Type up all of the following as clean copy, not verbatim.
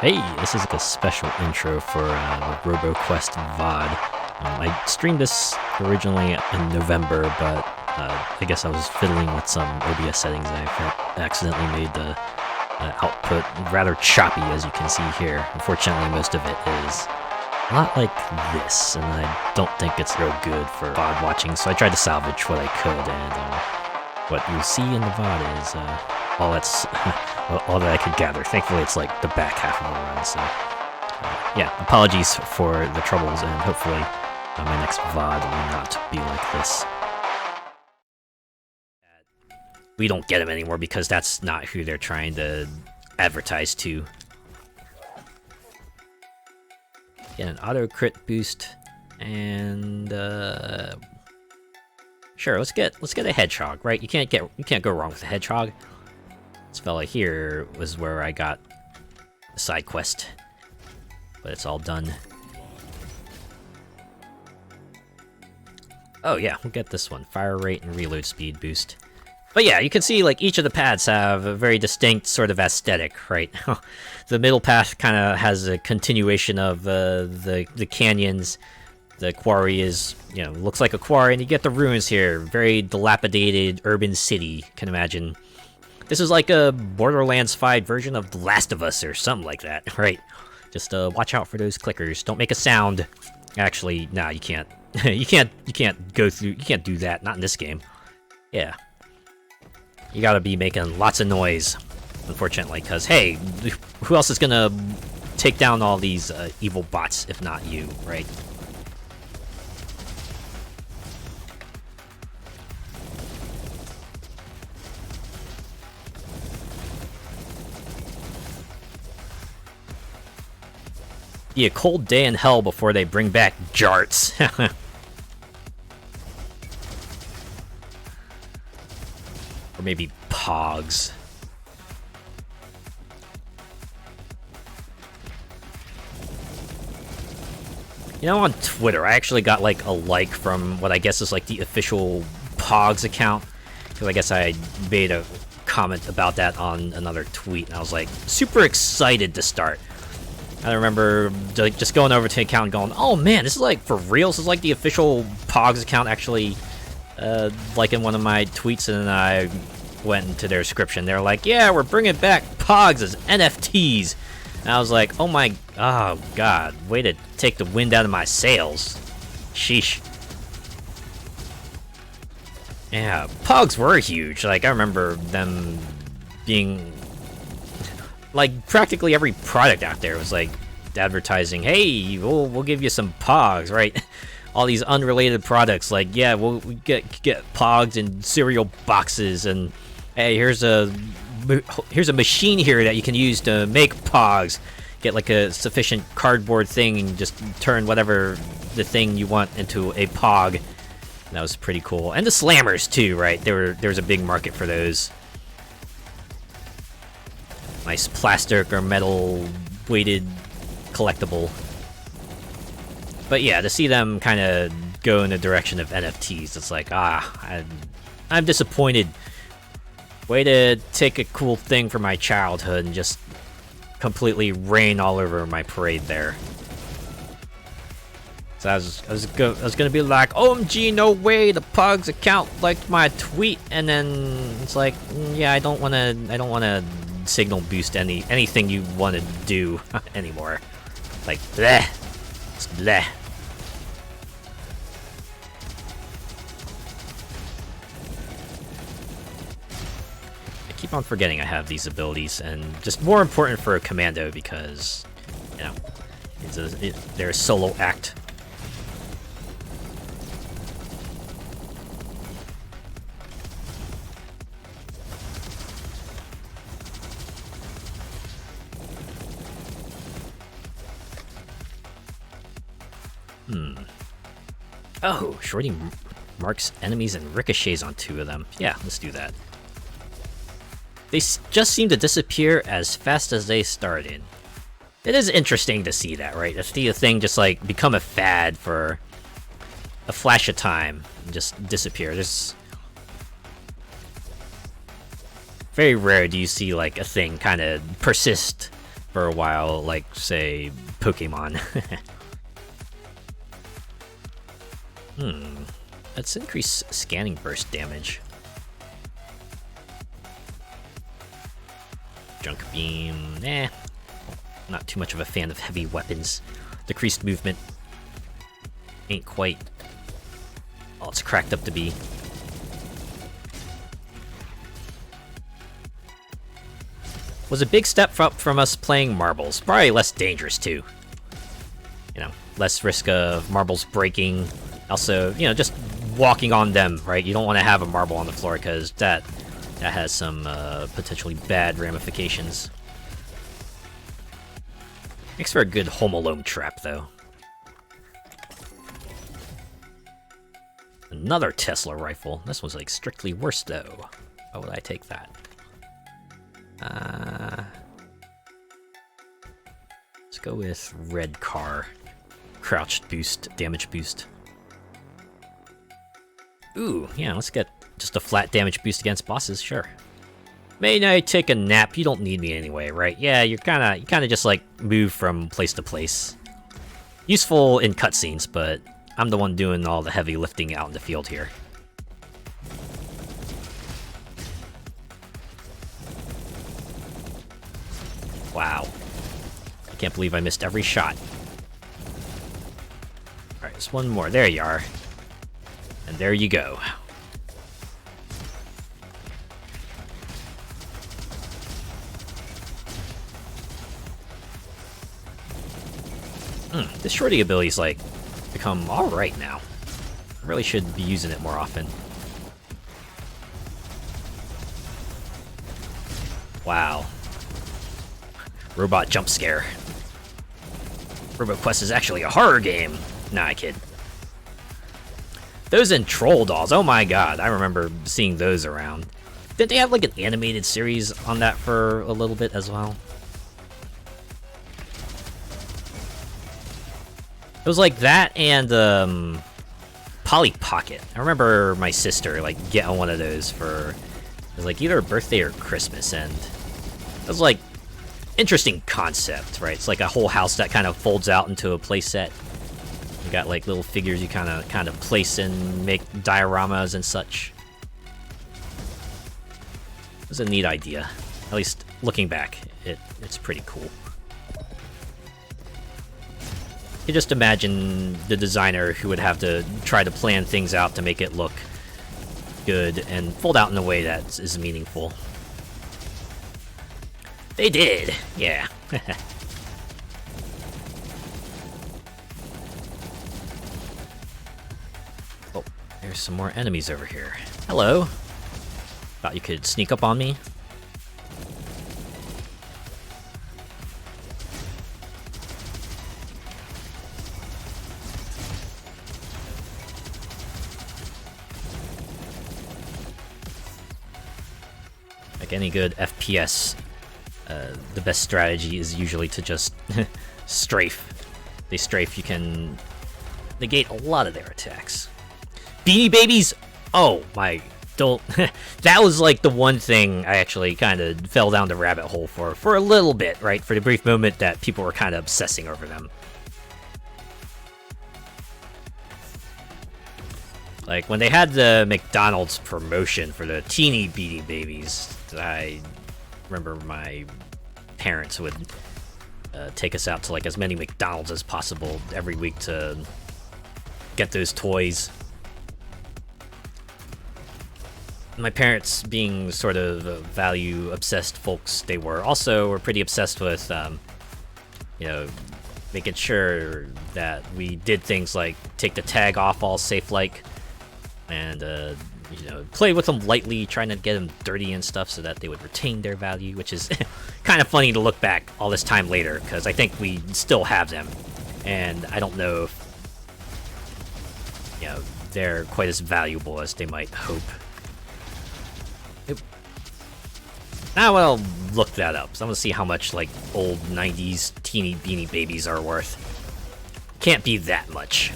Hey, this is like a special intro for the Roboquest VOD. I streamed this originally in November, but I guess I was fiddling with some OBS settings and I accidentally made the output rather choppy, as you can see here. Unfortunately, most of it is a lot like this, and I don't think it's real good for VOD watching, so I tried to salvage what I could, and what you'll see in the VOD is all that's all that I could gather. Thankfully, it's like the back half of the run, so yeah, apologies for the troubles, and hopefully my next VOD will not be like this. We don't get him anymore because that's not who they're trying to advertise to. Get an auto crit boost, and sure, let's get a hedgehog, right? You can't go wrong with a hedgehog. This fella here was where I got a side quest, but it's all done. Oh yeah, we'll get this one. Fire rate and reload speed boost. But yeah, you can see like each of the paths have a very distinct sort of aesthetic, right? The middle path kind of has a continuation of the canyons. The quarry is, looks like a quarry, and you get the ruins here. Very dilapidated urban city, you can imagine. This is like a Borderlands 5 version of The Last of Us or something like that, right? Just watch out for those clickers. Don't make a sound. Actually, nah, you can't. you can't go through. You can't do that. Not in this game. Yeah, you gotta be making lots of noise, unfortunately, because hey, who else is gonna take down all these evil bots if not you, right? Be a cold day in hell before they bring back jarts. Or maybe pogs. On Twitter, I actually got like a like from what I guess is like the official pogs account, because I guess I made a comment about that on another tweet, and I was like super excited to start. I remember just going over to the account and going, oh man, this is like for real? This is like the official Pogs account actually, like in one of my tweets, and then I went into their description. They're like, yeah, we're bringing back Pogs as NFTs. And I was like, oh god, way to take the wind out of my sails. Sheesh. Yeah, Pogs were huge. Like, I remember them being... like, practically every product out there was, like, advertising, hey, we'll give you some Pogs, right? All these unrelated products, like, yeah, we'll get Pogs in cereal boxes, and, hey, here's a machine here that you can use to make Pogs. Get, like, a sufficient cardboard thing and just turn whatever the thing you want into a Pog. And that was pretty cool. And the slammers, too, right? There was a big market for those. Nice plastic or metal weighted collectible. But yeah, to see them kind of go in the direction of NFTs, it's like, I'm disappointed. Way to take a cool thing from my childhood and just completely rain all over my parade there. So I was gonna be like, OMG, no way, the Pogs account liked my tweet, and then it's like, yeah, I don't wanna signal boost anything you want to do anymore. Like, bleh. It's bleh. I keep on forgetting I have these abilities, and just more important for a commando because, they're a solo act. Oh, Shorty marks enemies and ricochets on 2 of them. Yeah, let's do that. They just seem to disappear as fast as they started. It is interesting to see that, right? To see a thing just like become a fad for a flash of time and just disappear. There's very rare do you see like a thing kind of persist for a while, like, say, Pokemon. Let's increase scanning burst damage. Junk beam, not too much of a fan of heavy weapons. Decreased movement ain't quite all it's cracked up to be. Was a big step up from us playing marbles. Probably less dangerous too. You know, less risk of marbles breaking. Also, you know, just walking on them, right? You don't want to have a marble on the floor because that has some potentially bad ramifications. Makes for a good Home Alone trap, though. Another Tesla rifle. This one's like strictly worse, though. Why would I take that? Let's go with red car. Crouched boost, damage boost. Ooh, yeah, let's get just a flat damage boost against bosses, sure. May I take a nap? You don't need me anyway, right? Yeah, you kinda just like move from place to place. Useful in cutscenes, but I'm the one doing all the heavy lifting out in the field here. Wow. I can't believe I missed every shot. Alright, just one more. There you are. And there you go. This shorty ability's like become alright now. I really should be using it more often. Wow. Robot jump scare. Roboquest is actually a horror game. Nah, I kid. Those and Troll Dolls, oh my god, I remember seeing those around. Didn't they have like an animated series on that for a little bit as well? It was like that and Polly Pocket. I remember my sister like getting one of those for, it was like either a birthday or Christmas, and it was like interesting concept, right? It's like a whole house that kind of folds out into a playset. You got like little figures you kind of place and make dioramas and such. It was a neat idea. At least looking back, it's pretty cool. You just imagine the designer who would have to try to plan things out to make it look good and fold out in a way that is meaningful. They did, yeah. Oh, there's some more enemies over here. Hello. Thought you could sneak up on me. Like any good FPS, the best strategy is usually to just strafe. They strafe, you can negate a lot of their attacks. Beanie Babies! Oh my, don't... That was like the one thing I actually kind of fell down the rabbit hole for a little bit, right? For the brief moment that people were kind of obsessing over them. Like, when they had the McDonald's promotion for the teeny Beanie Babies, I remember my parents would take us out to like as many McDonald's as possible every week to get those toys. My parents, being sort of value-obsessed folks they were, also were pretty obsessed with, you know, making sure that we did things like take the tag off all safe-like, and you know, play with them lightly, trying to get them dirty and stuff so that they would retain their value, which is kind of funny to look back all this time later, because I think we still have them, and I don't know if, you know, they're quite as valuable as they might hope. Now I'll look that up, so I'm gonna see how much, like, old 90s teeny Beanie Babies are worth. Can't be that much.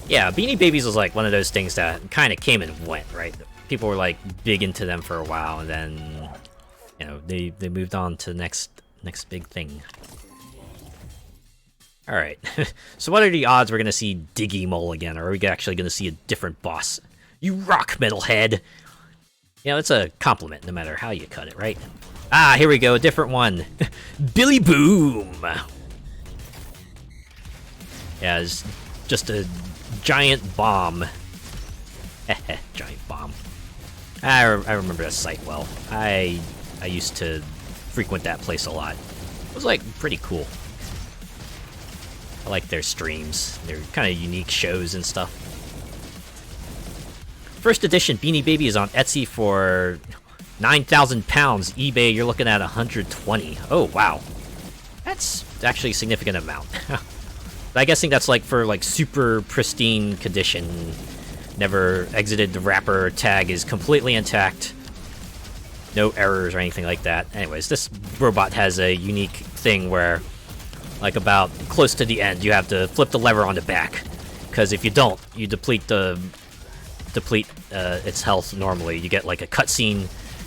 Yeah, Beanie Babies was like one of those things that kind of came and went, right? people were like big into them for a while, and then you know they moved on to the next big thing. All right, so what are the odds we're gonna see Diggy Mole again, or are we actually gonna see a different boss? You rock, metalhead. You know, it's a compliment no matter how you cut it, right? Ah, here we go, a different one. Billy Boom. Yeah, it's just a giant bomb. Giant bomb. I remember that site well. I used to frequent that place a lot. It was like pretty cool. I like their streams. They're kind of unique shows and stuff. First edition Beanie Baby is on Etsy for 9,000 pounds. eBay, you're looking at 120. Oh, wow. That's actually a significant amount. I'm guessing that's like for like super pristine condition. Never exited the wrapper, tag is completely intact. No errors or anything like that. Anyways, this robot has a unique thing where, like about close to the end, you have to flip the lever on the back. Because if you don't, you deplete its health normally. You get like a cutscene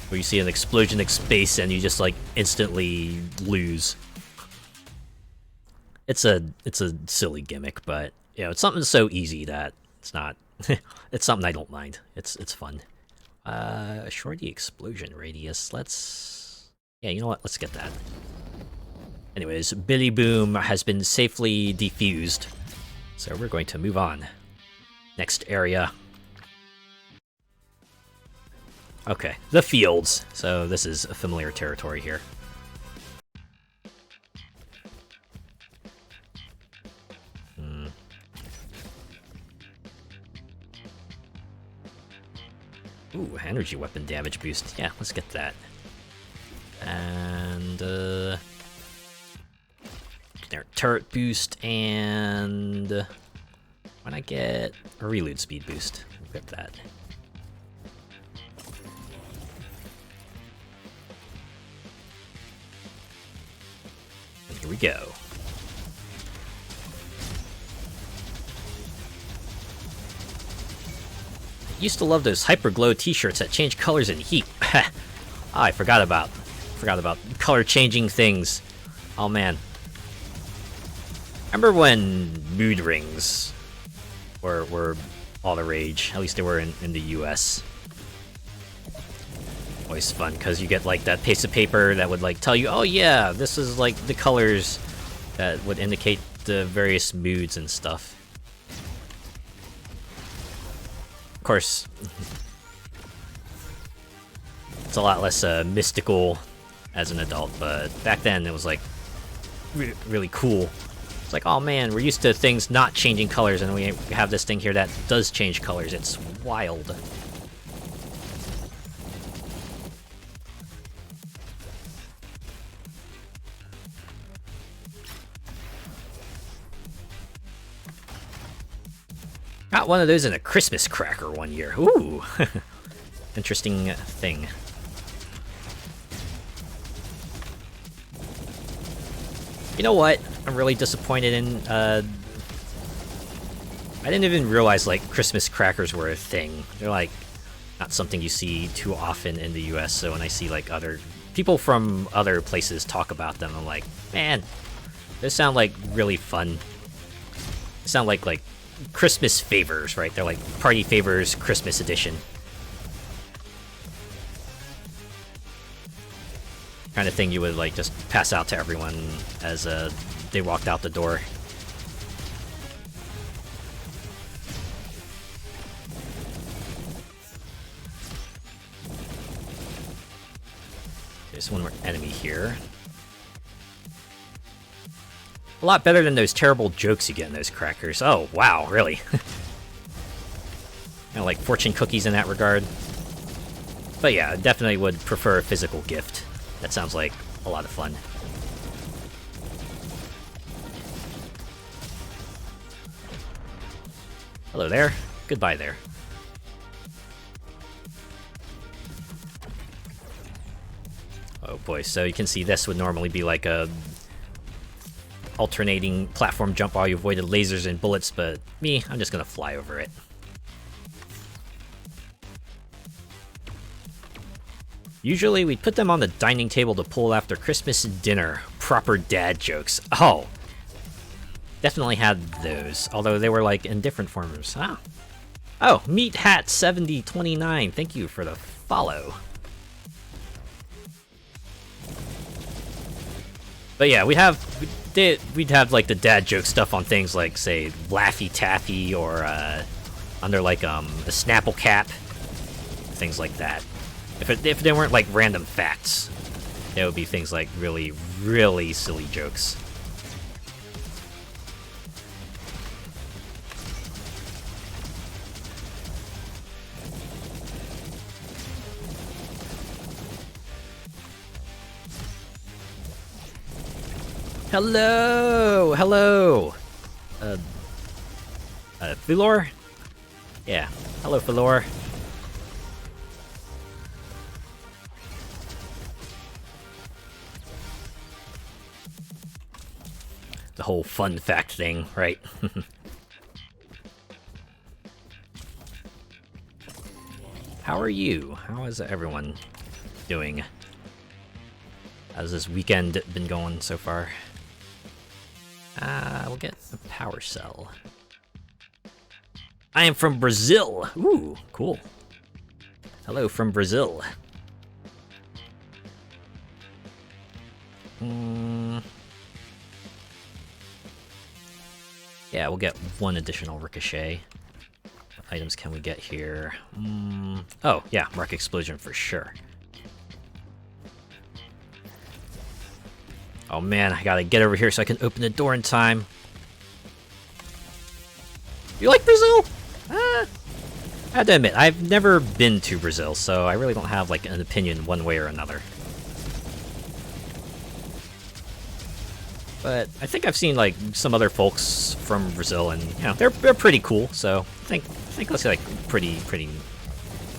where you see an explosion in space and you just like instantly lose. It's a silly gimmick, but you know, it's something so easy that it's not. It's something I don't mind. It's fun. Shorty explosion radius. Yeah, you know what? Let's get that. Anyways, Billy Boom has been safely defused, so we're going to move on. Next area. Okay, the fields. So this is a familiar territory here. Ooh, energy weapon damage boost. Yeah, let's get that. And their turret boost, and why not get a reload speed boost? We'll get that. And here we go. Used to love those hyperglow t-shirts that change colors in heat. I forgot about color changing things. Oh man. Remember when mood rings were all the rage? At least they were in the US. Always fun because you get like that piece of paper that would like tell you, oh yeah, this is like the colors that would indicate the various moods and stuff. Of course, it's a lot less mystical as an adult, but back then it was like really cool. It's like, oh man, we're used to things not changing colors, and we have this thing here that does change colors. It's wild. Got one of those in a Christmas cracker one year. Ooh. Interesting thing. You know what I'm really disappointed in? I didn't even realize like Christmas crackers were a thing. They're like not something you see too often in the US, so when I see like other people from other places talk about them, I'm like, man, they sound like really fun. They sound like Christmas favors, right? They're like party favors, Christmas edition. Kind of thing you would like just pass out to everyone as they walked out the door. There's one more enemy here. A lot better than those terrible jokes you get in those crackers. Oh, wow, really? Kind of like fortune cookies in that regard. But yeah, I definitely would prefer a physical gift. That sounds like a lot of fun. Hello there. Goodbye there. Oh boy, so you can see this would normally be like a alternating platform jump while you avoided lasers and bullets, but me, I'm just gonna fly over it. Usually we'd put them on the dining table to pull after Christmas dinner. Proper dad jokes. Oh, definitely had those, although they were like in different forms. Oh, Meat Hat 7029. Thank you for the follow. But yeah, we'd have like the dad joke stuff on things like, say, Laffy Taffy, or under like a Snapple Cap, things like that. If they weren't like random facts, it would be things like really, really silly jokes. Hello! Hello! Fulor? Yeah. Hello, Fulor. The whole fun fact thing, right? How are you? How is everyone doing? How's this weekend been going so far? We'll get a power cell. I am from Brazil! Ooh, cool. Hello from Brazil. Yeah, we'll get one additional ricochet. What items can we get here? Oh, yeah, Mark Explosion for sure. Oh man, I gotta get over here so I can open the door in time. You like Brazil? I have to admit, I've never been to Brazil, so I really don't have like an opinion one way or another. But I think I've seen like some other folks from Brazil, and you know they're pretty cool. So I think that's like pretty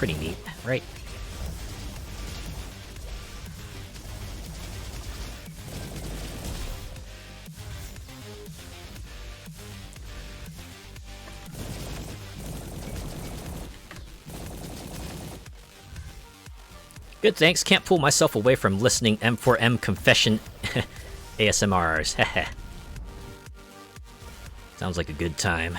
neat, right? Good, thanks. Can't pull myself away from listening M4M confession ASMRs. Sounds like a good time.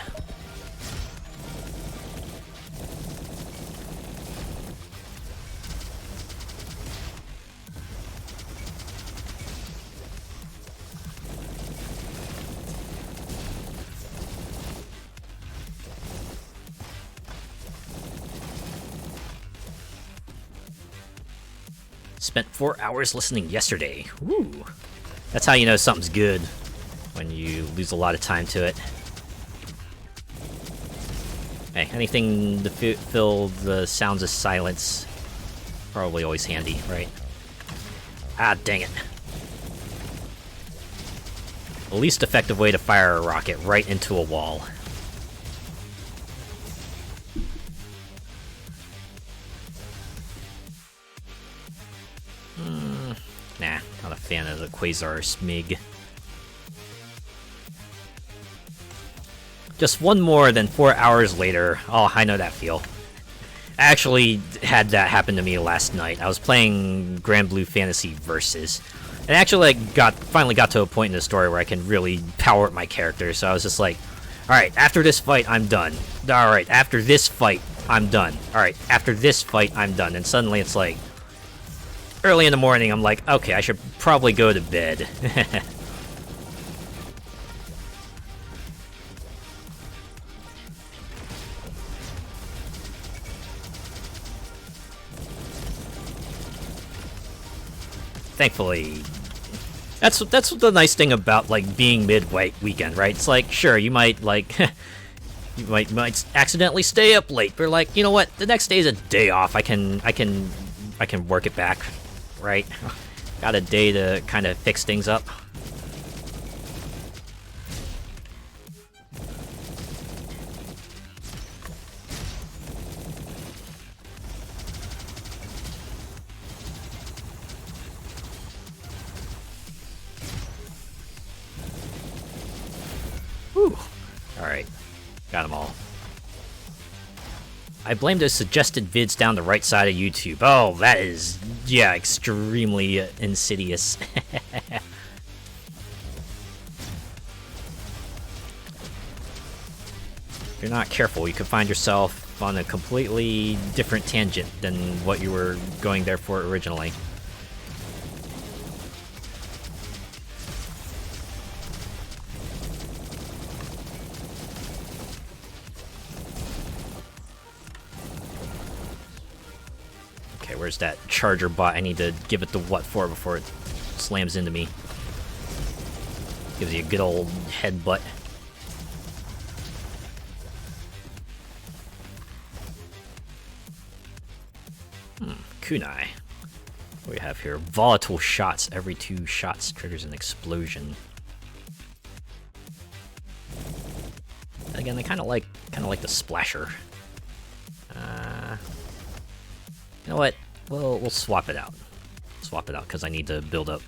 Spent 4 hours listening yesterday. Ooh. That's how you know something's good, when you lose a lot of time to it. Hey, anything to fill the sounds of silence, probably always handy, right? Ah, dang it. The least effective way to fire a rocket right into a wall. Nah, not a fan of the Quasar Smig. Just one more than 4 hours later. Oh, I know that feel. I actually had that happen to me last night. I was playing Grand Blue Fantasy Versus, and actually finally got to a point in the story where I can really power up my character. So I was just like, alright, after this fight, I'm done. Alright, after this fight, I'm done. Alright, after this fight, I'm done. And suddenly it's like, early in the morning, I'm like, okay, I should probably go to bed. Thankfully, that's the nice thing about like being mid-weight weekend, right? It's like, sure, you might like you might accidentally stay up late, but like, you know what? The next day is a day off. I can work it back. Right? Got a day to kind of fix things up. Whew. Alright. Got them all. I blame those suggested vids down the right side of YouTube. Oh, that is, yeah, extremely insidious. If you're not careful, you could find yourself on a completely different tangent than what you were going there for originally. Okay, where's that charger bot? I need to give it the what for before it slams into me. Gives you a good old headbutt. Kunai. What do we have here? Volatile shots. Every 2 shots triggers an explosion. Again, I kind of like the splasher. You know what? We'll swap it out. Swap it out because I need to build up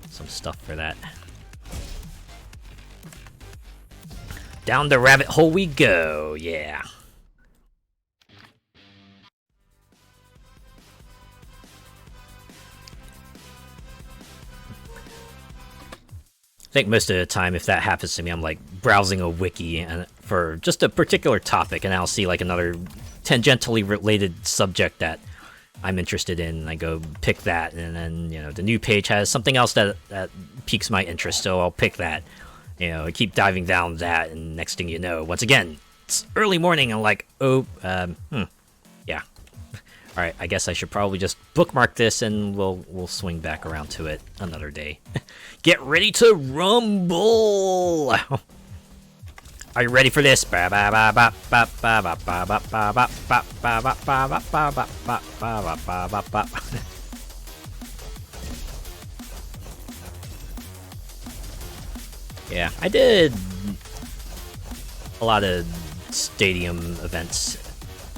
some stuff for that. Down the rabbit hole we go. Yeah. I think most of the time, if that happens to me, I'm like browsing a wiki and for just a particular topic, and I'll see like another tangentially related subject that I'm interested in. And I go pick that, and then the new page has something else that piques my interest, so I'll pick that. I keep diving down that, and next thing you know, once again, it's early morning. I'm like, oh, yeah. All right, I guess I should probably just bookmark this, and we'll swing back around to it another day. Get ready to rumble! Are you ready for this? Yeah, I did a lot of stadium events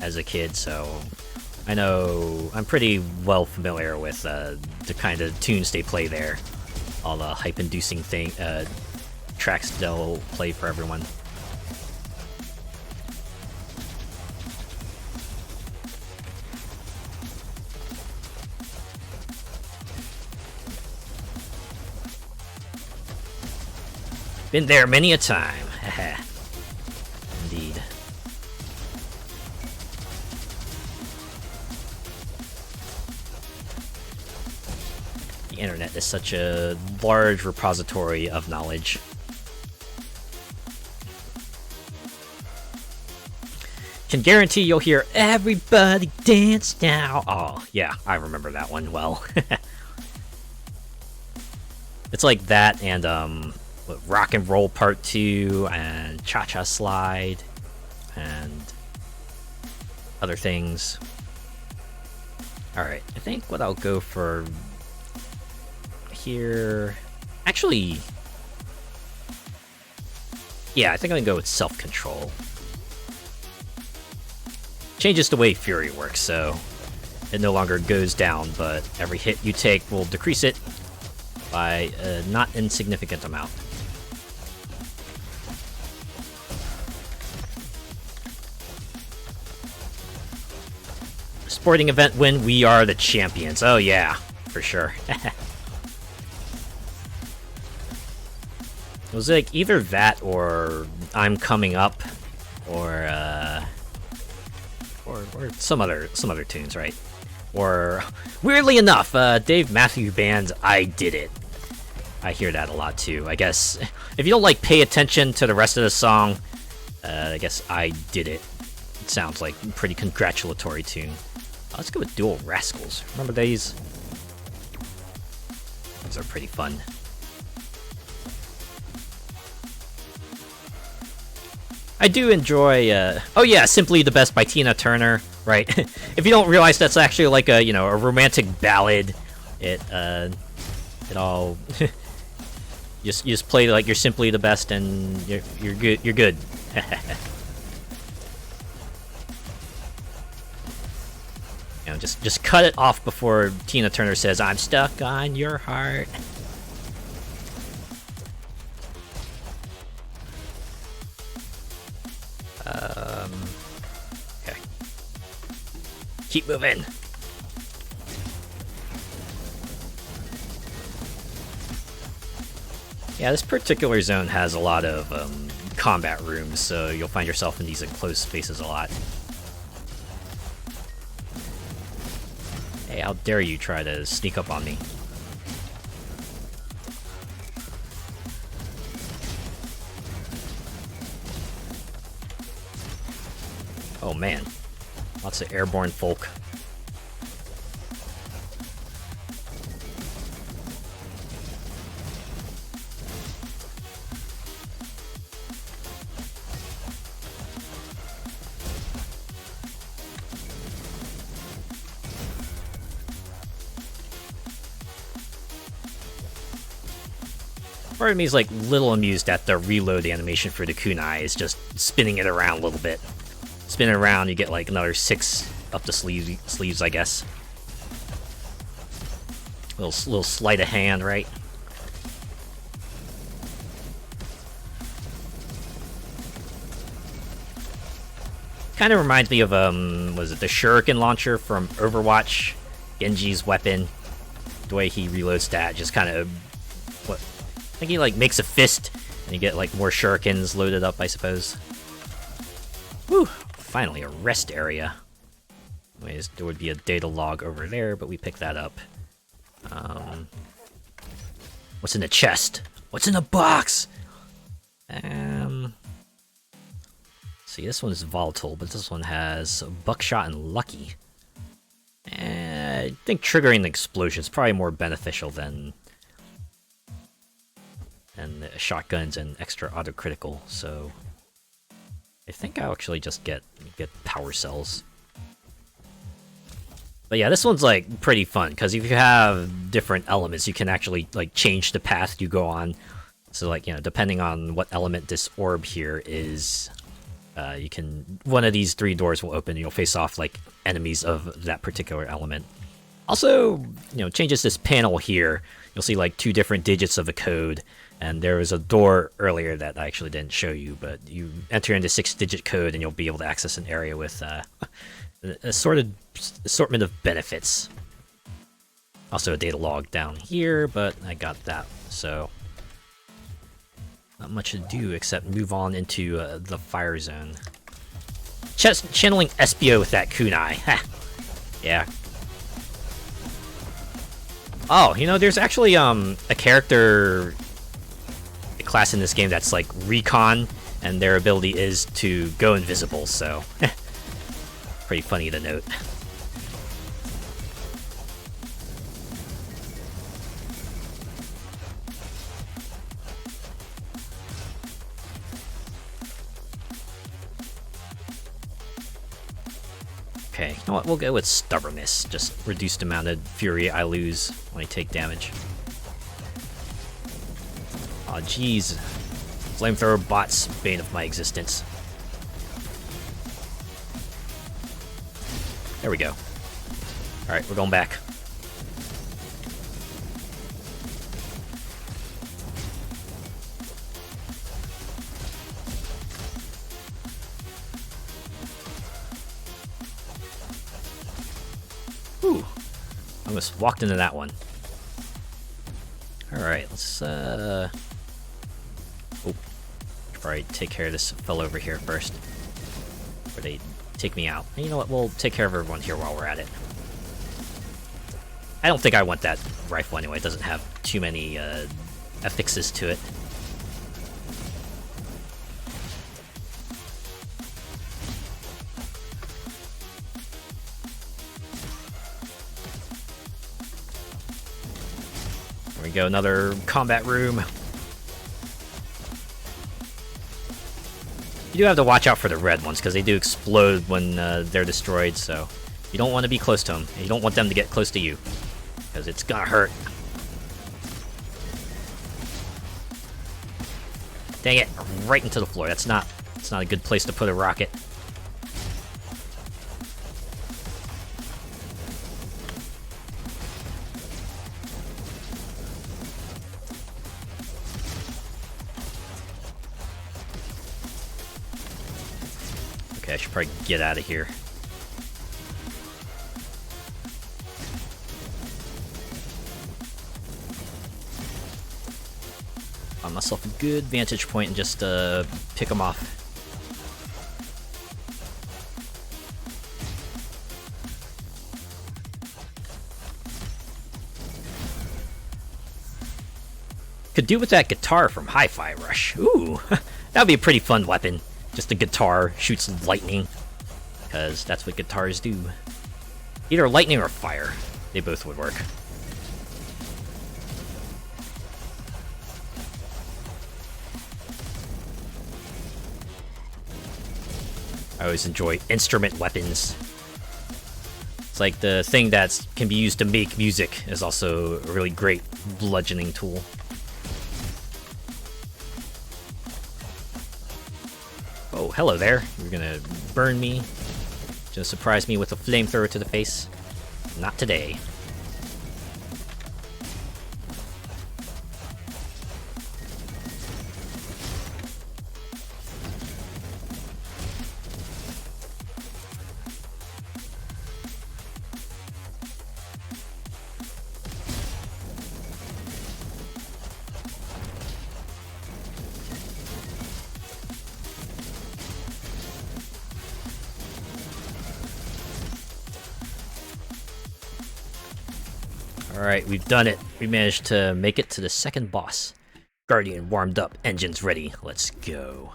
as a kid, so I know I'm pretty well familiar with the kind of tunes they play there. All the hype-inducing tracks they'll play for everyone. Been there many a time. Indeed. The internet is such a large repository of knowledge. Can guarantee you'll hear "Everybody Dance Now." Oh, yeah, I remember that one well. It's like that and Rock and Roll Part 2 and Cha-Cha Slide and other things. Alright, I think what I'll go for here... Actually... Yeah, I think I'm gonna go with Self-Control. Changes the way Fury works, so it no longer goes down, but every hit you take will decrease it by a not insignificant amount. Sporting event win, we are the champions. Oh yeah, for sure. It was like either that or I'm coming up, or some other tunes, right? Or weirdly enough, Dave Matthews Band's "I Did It." I hear that a lot too. I guess if you don't like pay attention to the rest of the song, I guess "I Did It" sounds like a pretty congratulatory tune. Let's go with Dual Rascals. Remember these? Those are pretty fun. I do enjoy, oh yeah, Simply the Best by Tina Turner, right? If you don't realize that's actually like a, a romantic ballad, it all, you just play like you're simply the best and you're good, you're good. Just cut it off before Tina Turner says, "I'm stuck on your heart." Okay. Keep moving. Yeah, this particular zone has a lot of combat rooms, so you'll find yourself in these enclosed spaces a lot. Hey, how dare you try to sneak up on me? Oh man, lots of airborne folk. Part of me is like a little amused at the reload animation for the kunai. Is just spinning it around a little bit. Spin it around, you get like another 6 up the sleeves, I guess. Little sleight of hand, right? Kind of reminds me of was it the Shuriken launcher from Overwatch? Genji's weapon. The way he reloads that, just kind of what I think he like makes a fist, and you get like more shurikens loaded up, I suppose. Whew. Finally, a rest area. Anyways, there would be a data log over there, but we picked that up. What's in the chest? What's in the box? See, this one is volatile, but this one has buckshot and lucky. I think triggering the explosion is probably more beneficial than shotguns and extra autocritical, so I think I'll actually just get power cells. But yeah, this one's like pretty fun because if you have different elements, you can actually like change the path you go on. So like, you know, depending on what element this orb here is, you can one of these 3 doors will open and you'll face off like enemies of that particular element. Also, you know, changes this panel here. You'll see like 2 different digits of a code. And there was a door earlier that I actually didn't show you, but you enter into 6-digit code and you'll be able to access an area with a assortment of benefits. Also a data log down here, but I got that, so not much to do except move on into the fire zone. Channeling Espio with that kunai. Yeah. Oh, you know, there's actually a character class in this game that's like recon, and their ability is to go invisible, so pretty funny to note. Okay, you know what, we'll go with stubbornness. Just reduced amount of fury I lose when I take damage. Aw, oh, jeez. Flamethrower bot's bane of my existence. There we go. Alright, we're going back. Whew. I almost walked into that one. Alright, let's probably take care of this fellow over here first. Or they take me out. And you know what, we'll take care of everyone here while we're at it. I don't think I want that rifle anyway, it doesn't have too many affixes to it. There we go, another combat room. You do have to watch out for the red ones, because they do explode when they're destroyed, so you don't want to be close to them, and you don't want them to get close to you, because it's gonna hurt. Dang it, right into the floor. That's not a good place to put a rocket. Okay, I should probably get out of here. Find myself a good vantage point and just pick them off. Could do with that guitar from Hi-Fi Rush. Ooh, that would be a pretty fun weapon. Just a guitar, shoots lightning. Because that's what guitars do. Either lightning or fire. They both would work. I always enjoy instrument weapons. It's like the thing that can be used to make music is also a really great bludgeoning tool. Oh, hello there. You're gonna burn me. Just surprise me with a flamethrower to the face. Not today. Alright, we've done it. We managed to make it to the second boss. Guardian warmed up, engines ready. Let's go.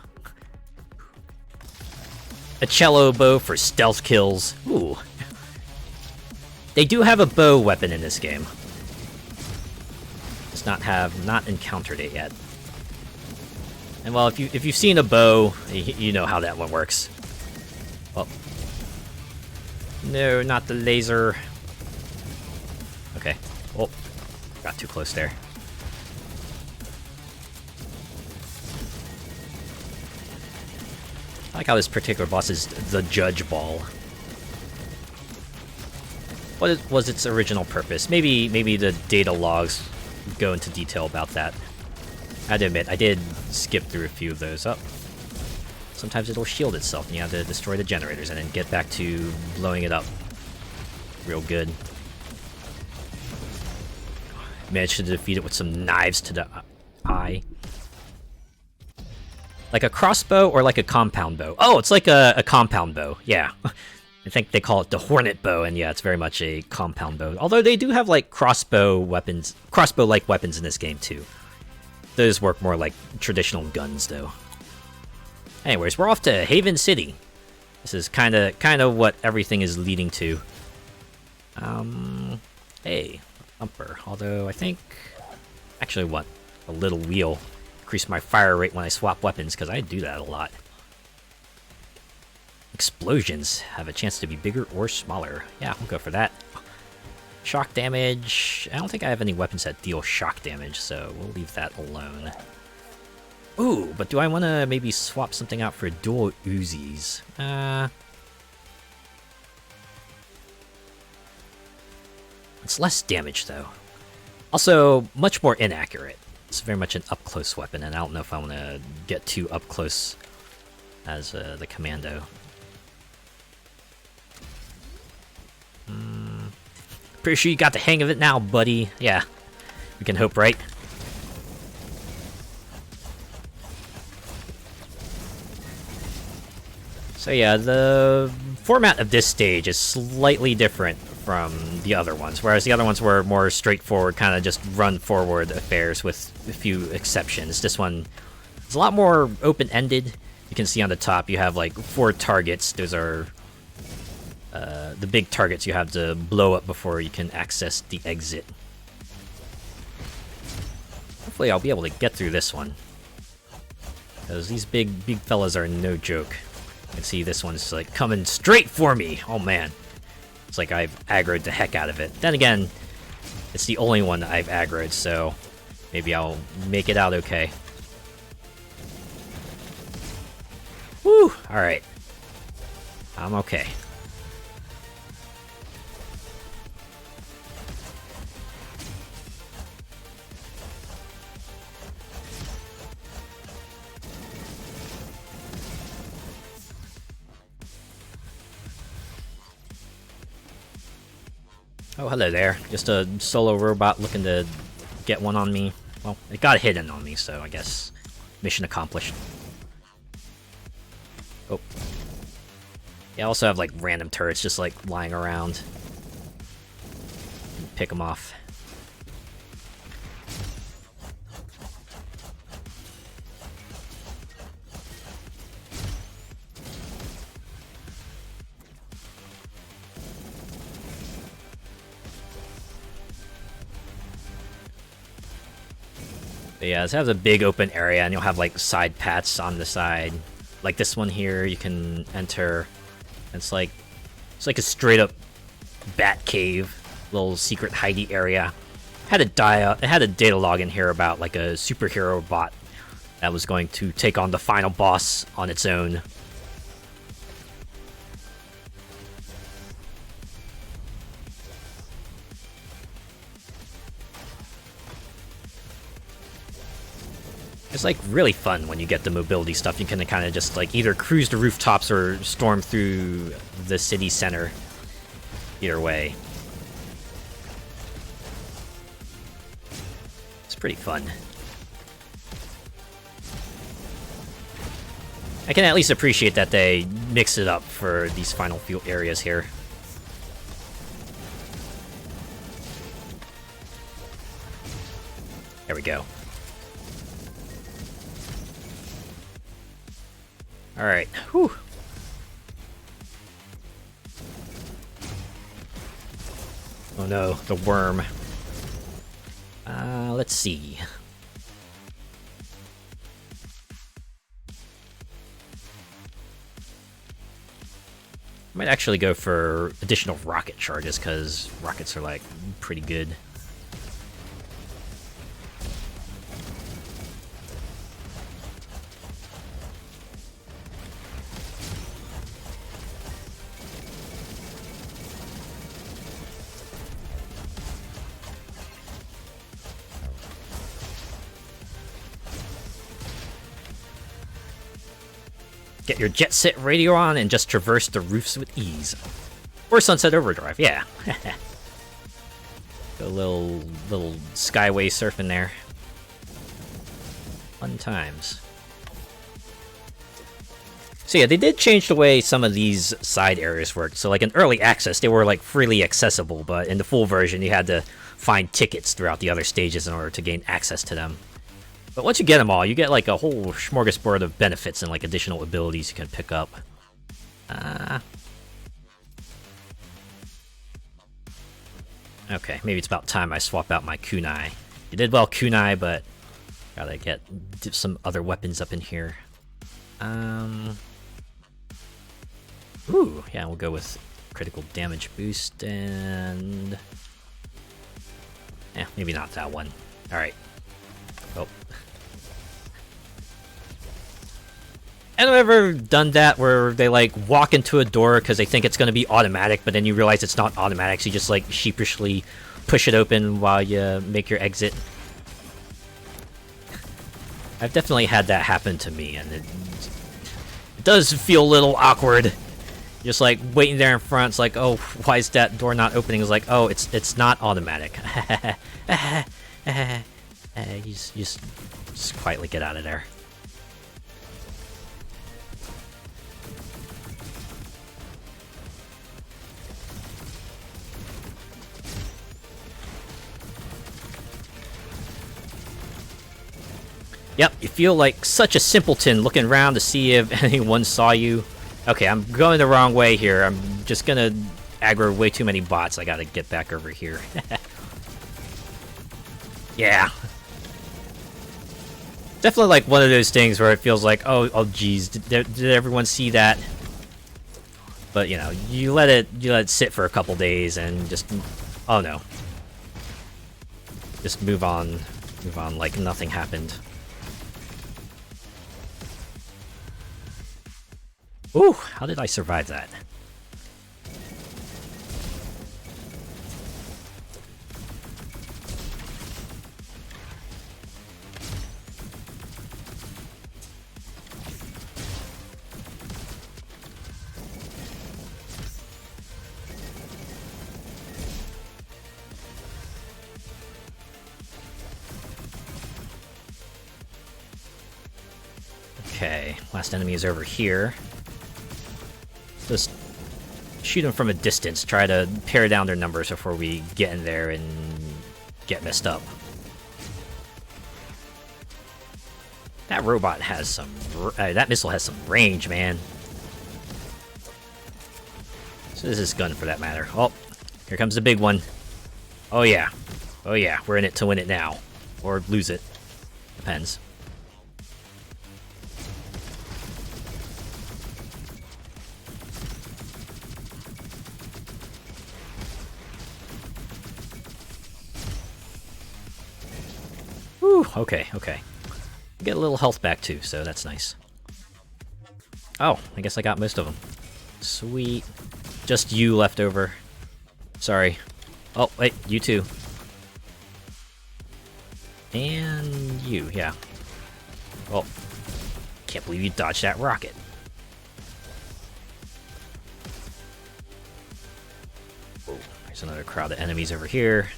A cello bow for stealth kills. Ooh. They do have a bow weapon in this game. Just not encountered it yet. And well, if you've seen a bow, you know how that one works. Well, no, not the laser. Okay. Oh, got too close there. I like how this particular boss is the Judge Ball. What was its original purpose? Maybe the data logs go into detail about that. I have to admit, I did skip through a few of those. Oh, sometimes it'll shield itself, and you have to destroy the generators and then get back to blowing it up. Real good. Managed to defeat it with some knives to the eye. Like a crossbow or like a compound bow? Oh, it's like a compound bow, yeah. I think they call it the Hornet bow, and yeah, it's very much a compound bow. Although they do have like crossbow-like weapons in this game too. Those work more like traditional guns, though. Anyways, we're off to Haven City. This is kind of what everything is leading to. Hey, thumper. Although I think, actually, what? A little wheel. Increase my fire rate when I swap weapons, because I do that a lot. Explosions have a chance to be bigger or smaller. Yeah, we'll go for that. Shock damage. I don't think I have any weapons that deal shock damage, so we'll leave that alone. Ooh, but do I want to maybe swap something out for dual Uzis? It's less damage, though. Also, much more inaccurate. It's very much an up-close weapon, and I don't know if I want to get too up-close as the commando. Pretty sure you got the hang of it now, buddy. Yeah, we can hope, right? So yeah, the format of this stage is slightly different from the other ones, whereas the other ones were more straightforward, kind of just run-forward affairs with a few exceptions. This one is a lot more open-ended. You can see on the top you have like 4 targets. Those are the big targets you have to blow up before you can access the exit. Hopefully I'll be able to get through this one, because these big fellas are no joke. You can see this one's like coming straight for me. Oh man, it's like I've aggroed the heck out of it. Then again, it's the only one that I've aggroed, so maybe I'll make it out okay. Woo! Alright. I'm okay. Oh, hello there. Just a solo robot looking to get one on me. well, it got hidden on me, so I guess mission accomplished. Oh. Yeah, I also have, like, random turrets just, like, lying around. Pick them off. But yeah, this has a big open area, and you'll have, like, side paths on the side. Like this one here, you can enter. It's like a straight-up bat cave, little secret hidey area. It had a data log in here about, like, a superhero bot that was going to take on the final boss on its own. It's, like, really fun when you get the mobility stuff. You can kind of just, like, either cruise the rooftops or storm through the city center. Either way. It's pretty fun. I can at least appreciate that they mix it up for these final few areas here. There we go. Alright, whew. Oh no, the worm. Let's see. I might actually go for additional rocket charges, because rockets are, like, pretty good. Get your jet set radio on and just traverse the roofs with ease. Or Sunset Overdrive, yeah. Go a little skyway surfing there. Fun times. So yeah, they did change the way some of these side areas worked. So like in early access, they were like freely accessible, but in the full version, you had to find tickets throughout the other stages in order to gain access to them. But once you get them all, you get like a whole smorgasbord of benefits and like additional abilities you can pick up. Okay, maybe it's about time I swap out my kunai. You did well, kunai, but gotta get some other weapons up in here. Ooh, yeah, we'll go with critical damage boost and... yeah, maybe not that one. Alright. Oh. And I've ever done that where they like walk into a door because they think it's going to be automatic, but then you realize it's not automatic, so you just like sheepishly push it open while you make your exit. I've definitely had that happen to me, and it does feel a little awkward. Just like waiting there in front, it's like, oh, why is that door not opening? It's like, oh, it's not automatic. You just quietly get out of there. Yep, you feel like such a simpleton looking around to see if anyone saw you. Okay, I'm going the wrong way here. I'm just gonna aggro way too many bots. I gotta get back over here. Yeah. Definitely like one of those things where it feels like, oh geez, did everyone see that? But you know, you let it sit for a couple days and just, oh no. Just move on like nothing happened. Ooh, how did I survive that? Okay, last enemy is over here. Just shoot them from a distance, try to pare down their numbers before we get in there and get messed up. That robot has some... that missile has some range, man. So is this gun, for that matter. Oh, here comes the big one. Oh yeah. Oh yeah, we're in it to win it now. Or lose it. Depends. Whew, okay, okay. Get a little health back too, so that's nice. Oh, I guess I got most of them. Sweet. Just you left over. Sorry. Oh, wait, you too. And you, yeah. Oh, can't believe you dodged that rocket. Oh, there's another crowd of enemies over here.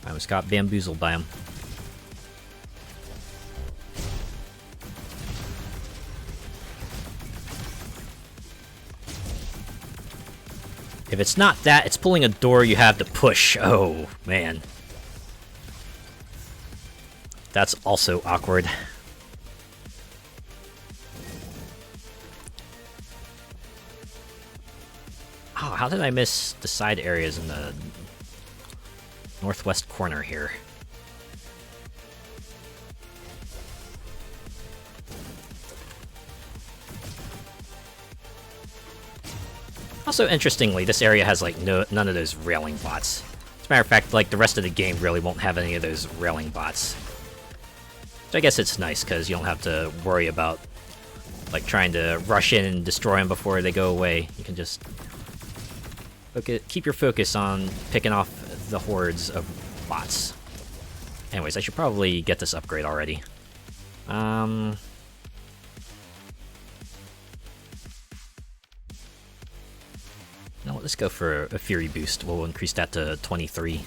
I almost got bamboozled by them. If it's not that, it's pulling a door you have to push. Oh, man. That's also awkward. Oh, how did I miss the side areas in the northwest corner here? Also, interestingly, this area has like none of those railing bots. As a matter of fact, like the rest of the game really won't have any of those railing bots. So I guess it's nice because you don't have to worry about like trying to rush in and destroy them before they go away. You can just keep your focus on picking off the hordes of bots. Anyways, I should probably get this upgrade already. No, let's go for a Fury boost. We'll increase that to 23.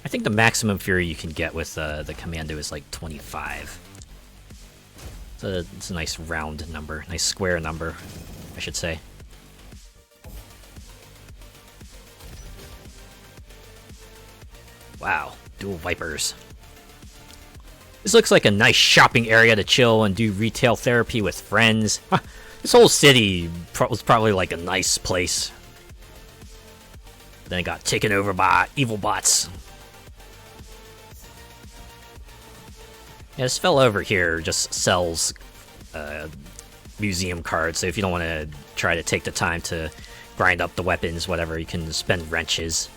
I think the maximum Fury you can get with the Commando is like 25. It's a nice round number, nice square number, I should say. Wow, dual Vipers. This looks like a nice shopping area to chill and do retail therapy with friends. This whole city was probably like a nice place. Then it got taken over by evil bots. Yeah, this fellow over here just sells museum cards, so if you don't want to try to take the time to grind up the weapons, whatever, you can spend wrenches.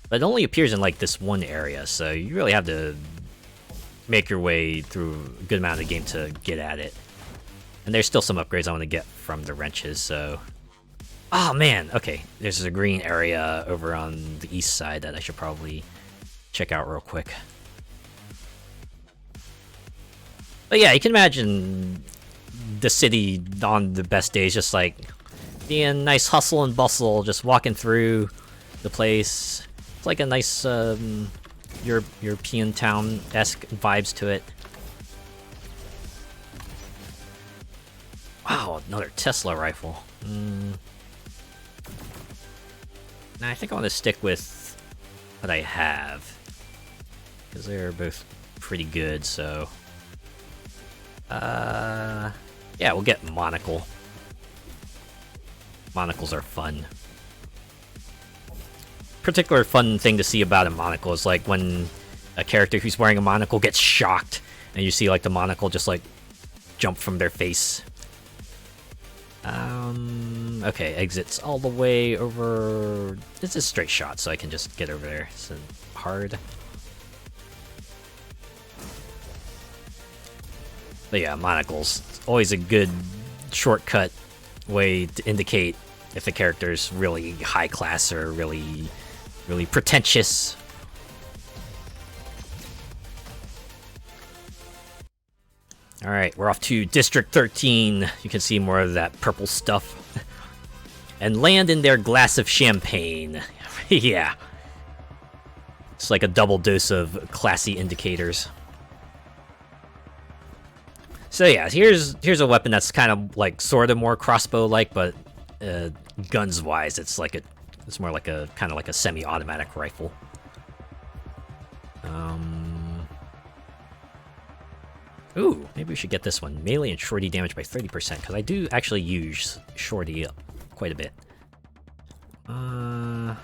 But it only appears in like this one area, so you really have to make your way through a good amount of the game to get at it. And there's still some upgrades I want to get from the wrenches, so... Oh man, okay, there's a green area over on the east side that I should probably check out real quick. But yeah, you can imagine the city on the best days just like being nice hustle and bustle, just walking through the place. It's like a nice European town-esque vibes to it. Wow, another Tesla rifle. Nah, I think I want to stick with what I have, because they're both pretty good, so... yeah, we'll get Monocle. Monocles are fun. Particular fun thing to see about a monocle is like when a character who's wearing a monocle gets shocked, and you see like the monocle just like jump from their face. Okay, exits all the way over... It's a straight shot, so I can just get over there. It's hard. But yeah, monocles. Always a good shortcut way to indicate if the character's really high class or really pretentious. Alright, we're off to District 13. You can see more of that purple stuff. And land in their glass of champagne. Yeah. It's like a double dose of classy indicators. So yeah, here's a weapon that's kind of like sort of more crossbow-like, but guns-wise, it's more like a kind of like a semi-automatic rifle. Ooh, maybe we should get this one. Melee and shorty damage by 30%, because I do actually use shorty quite a bit. I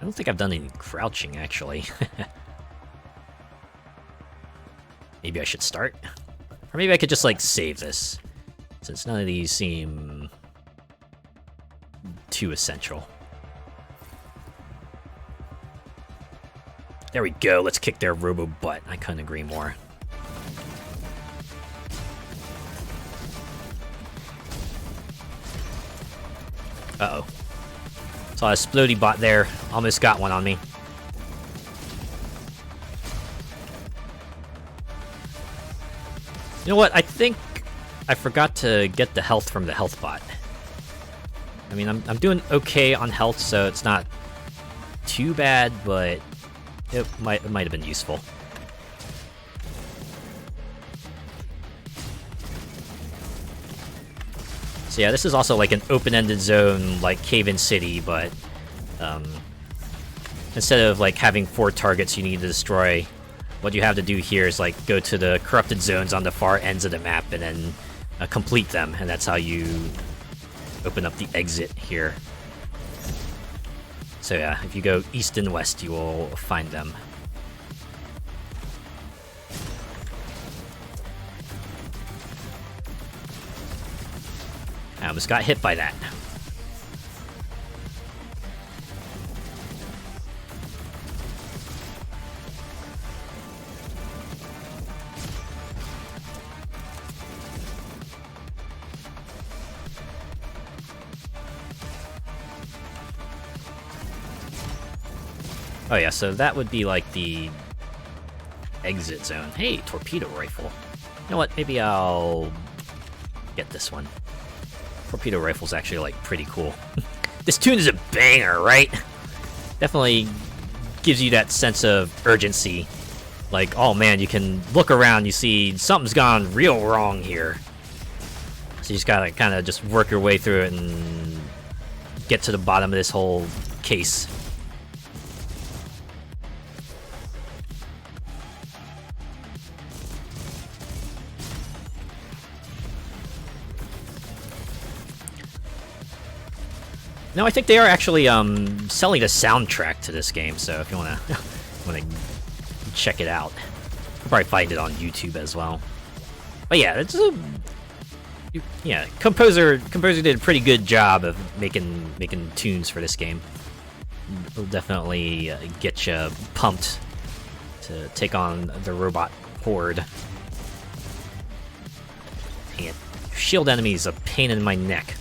don't think I've done any crouching, actually. Maybe I should start? Or maybe I could just, like, save this, since none of these seem too essential. There we go, let's kick their robo butt. I couldn't agree more. Uh-oh. Saw a splody bot there. Almost got one on me. You know what? I think I forgot to get the health from the health bot. I mean, I'm doing okay on health, so it's not too bad, but it might have been useful. So yeah, this is also like an open-ended zone, like Cave-In City, but instead of like having 4 targets you need to destroy, what you have to do here is like go to the corrupted zones on the far ends of the map and then complete them, and that's how you open up the exit here. So yeah, if you go east and west, you will find them. I almost got hit by that. Oh yeah, so that would be like the exit zone. Hey, torpedo rifle. You know what, maybe I'll get this one. Torpedo rifle's actually, like, pretty cool. This tune is a banger, right? Definitely gives you that sense of urgency. Like, oh man, you can look around, you see something's gone real wrong here. So you just gotta kind of just work your way through it and get to the bottom of this whole case. No, I think they are actually selling a soundtrack to this game, so if you wanna check it out, you'll probably find it on YouTube as well. But yeah, it's composer did a pretty good job of making tunes for this game. It'll definitely get you pumped to take on the robot horde. Dang it. Shield enemy is a pain in my neck.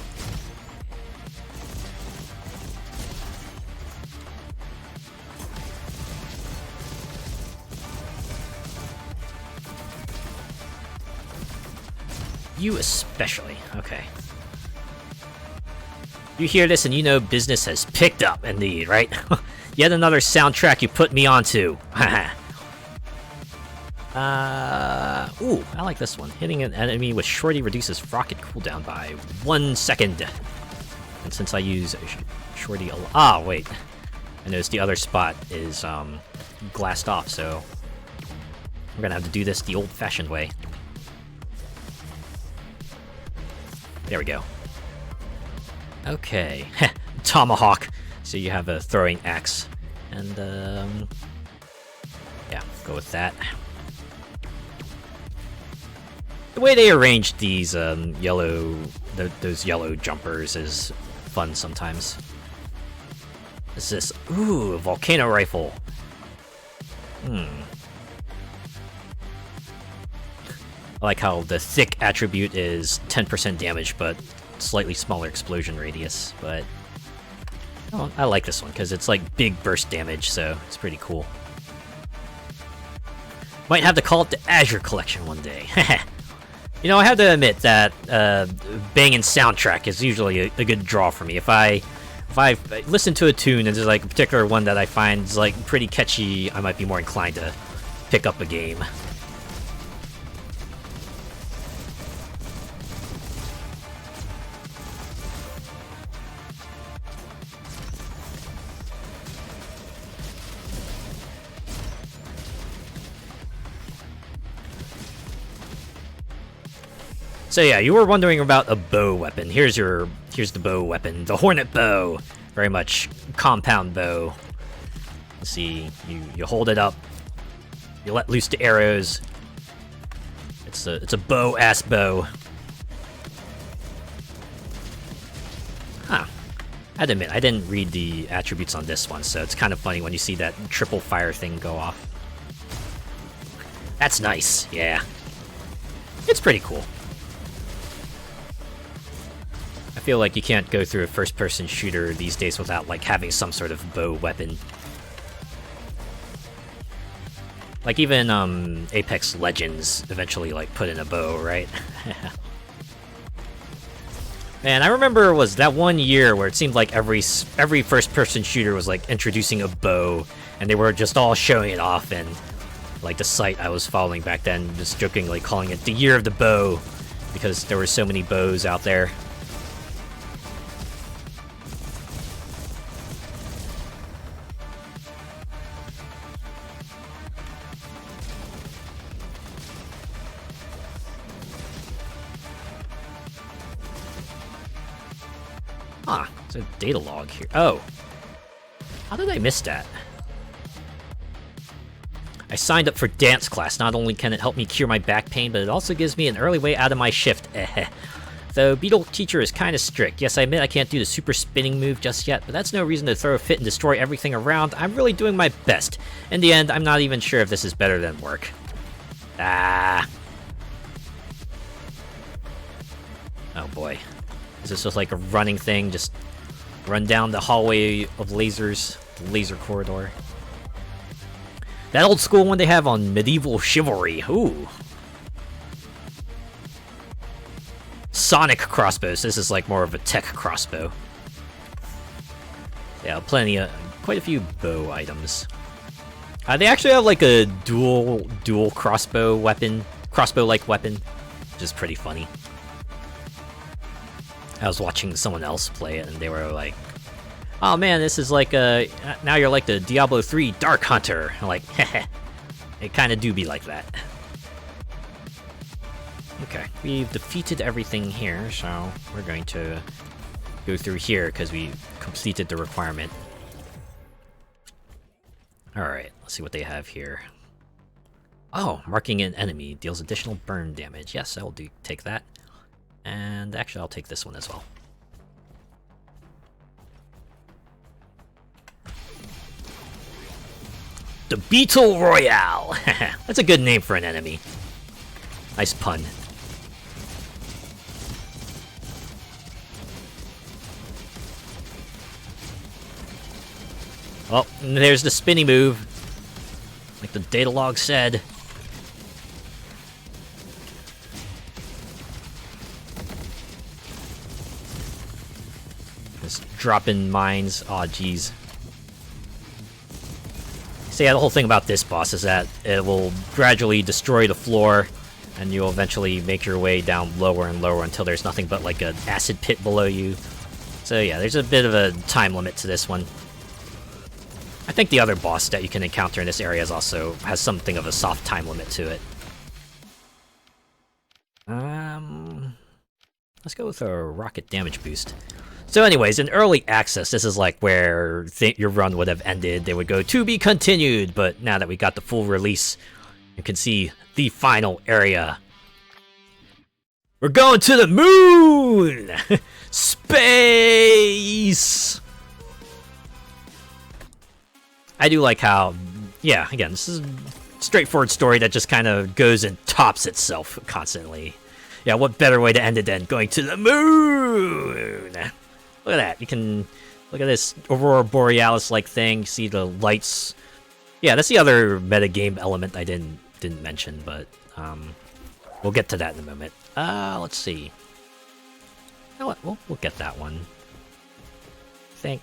You especially. Okay. You hear this and you know business has picked up, indeed, right? Yet another soundtrack you put me onto. Ooh, I like this one. Hitting an enemy with shorty reduces rocket cooldown by 1 second. And since I use shorty a lot... wait. I noticed the other spot is glassed off, so we're gonna have to do this the old-fashioned way. There we go. Okay. Tomahawk. So you have a throwing axe. And, yeah, go with that. The way they arranged these, those yellow jumpers is fun sometimes. What's this? Ooh, a volcano rifle. I like how the thick attribute is 10% damage, but slightly smaller explosion radius. But oh, I like this one because it's like big burst damage, so it's pretty cool. Might have to call it the Azure Collection one day. You know, I have to admit that banging soundtrack is usually a good draw for me. If I listen to a tune and there's like a particular one that I find is like pretty catchy, I might be more inclined to pick up a game. So yeah, you were wondering about a bow weapon. Here's the bow weapon, the Hornet bow. Very much compound bow. Let's see, you hold it up, you let loose the arrows. It's a bow ass bow. Huh. I'd admit, I didn't read the attributes on this one, so it's kind of funny when you see that triple fire thing go off. That's nice, yeah. It's pretty cool. I feel like you can't go through a first-person shooter these days without, like, having some sort of bow weapon. Like, even, Apex Legends eventually, like, put in a bow, right? Man, I remember it was that one year where it seemed like every first-person shooter was, like, introducing a bow, and they were just all showing it off, and, like, the site I was following back then, just jokingly calling it the year of the bow, because there were so many bows out there. Huh, there's a data log here. Oh. How did I miss that? I signed up for dance class. Not only can it help me cure my back pain, but it also gives me an early way out of my shift. Though Beetle teacher is kinda strict. Yes, I admit I can't do the super spinning move just yet, but that's no reason to throw a fit and destroy everything around. I'm really doing my best. In the end, I'm not even sure if this is better than work. Ah. Oh boy. Is this just like a running thing? Just run down the hallway of lasers, laser corridor. That old school one they have on medieval chivalry. Ooh. Sonic crossbows. This is like more of a tech crossbow. Yeah, quite a few bow items. They actually have like a dual crossbow weapon, crossbow-like weapon, which is pretty funny. I was watching someone else play it, and they were like, "Oh man, this is like now you're like the Diablo 3 Dark Hunter." I'm like, heh, it kind of do be like that. Okay, we've defeated everything here, so we're going to go through here because we completed the requirement. Alright, let's see what they have here. Oh, marking an enemy deals additional burn damage. Yes, I'll take that. And actually, I'll take this one as well. The Beetle Royale! That's a good name for an enemy. Nice pun. Well, there's the spinny move. Like the data log said. Just dropping mines. Aw, jeez. So yeah, the whole thing about this boss is that it will gradually destroy the floor, and you'll eventually make your way down lower and lower until there's nothing but like an acid pit below you. So yeah, there's a bit of a time limit to this one. I think the other boss that you can encounter in this area has something of a soft time limit to it. Let's go with a rocket damage boost. So anyways, in early access, this is like where your run would have ended. They would go to be continued, but now that we got the full release, you can see the final area. We're going to the moon! Space! I do like how, yeah, again, this is a straightforward story that just kind of goes and tops itself constantly. Yeah, what better way to end it than going to the moon? Look at that. You can look at this Aurora Borealis-like thing. See the lights. Yeah, that's the other metagame element I didn't mention, but we'll get to that in a moment. Let's see. You know what? We'll get that one. I think.